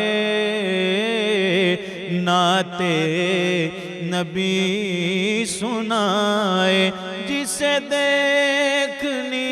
[SPEAKER 1] نعت نبی سنائے، جسے دیکھنی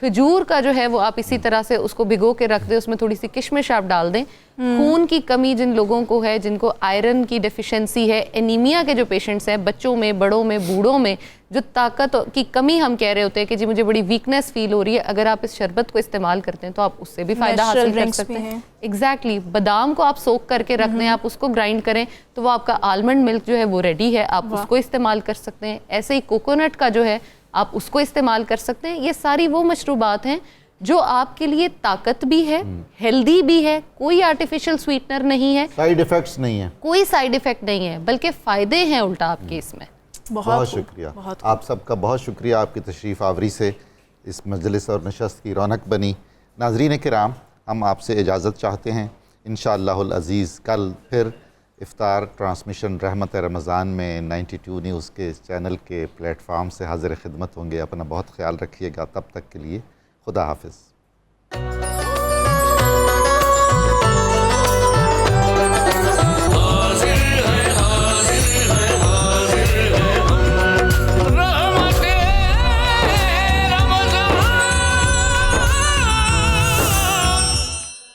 [SPEAKER 9] کھجور کا جو ہے وہ آپ اسی طرح سے اس کو بھگو کے رکھ دیں, اس میں تھوڑی سی کشمش آپ ڈال دیں. خون کی کمی جن لوگوں کو ہے, جن کو آئرن کی ڈیفیشنسی ہے, انیمیا کے جو پیشنٹس ہیں, بچوں میں, بڑوں میں, بوڑھوں میں, جو طاقت کی کمی ہم کہہ رہے ہوتے ہیں کہ جی مجھے بڑی ویکنیس فیل ہو رہی ہے, اگر آپ اس شربت کو استعمال کرتے ہیں تو آپ اس سے بھی فائدہ حاصل کر سکتے ہیں. ایگزیکٹلی, بادام کو آپ سوک کر کے رکھ دیں, آپ اس کو گرائنڈ کریں تو وہ آپ کا آلمنڈ ملک جو ہے وہ ریڈی ہے, آپ اس کو استعمال کر سکتے ہیں. ایسے ہی کوکونٹ کا جو ہے آپ اس کو استعمال کر سکتے ہیں. یہ ساری وہ مشروبات ہیں جو آپ کے لیے طاقت بھی ہے, ہیلدی بھی ہے, کوئی آرٹیفیشل سویٹنر نہیں ہے,
[SPEAKER 2] سائیڈ ایفیکٹس نہیں ہیں,
[SPEAKER 9] کوئی سائیڈ ایفیکٹ نہیں ہے, بلکہ فائدے ہیں الٹا آپ کے اس میں.
[SPEAKER 2] بہت شکریہ آپ سب کا, بہت شکریہ آپ کی تشریف آوری سے اس مجلس اور نشست کی رونق بنی. ناظرین کرام, ہم آپ سے اجازت چاہتے ہیں. انشاءاللہ العزیز کل پھر افطار ٹرانسمیشن رحمت رمضان میں 92 نیوز کے چینل کے پلیٹ فارم سے حاضر خدمت ہوں گے. اپنا بہت خیال رکھیے گا. تب تک کے لیے خدا حافظ.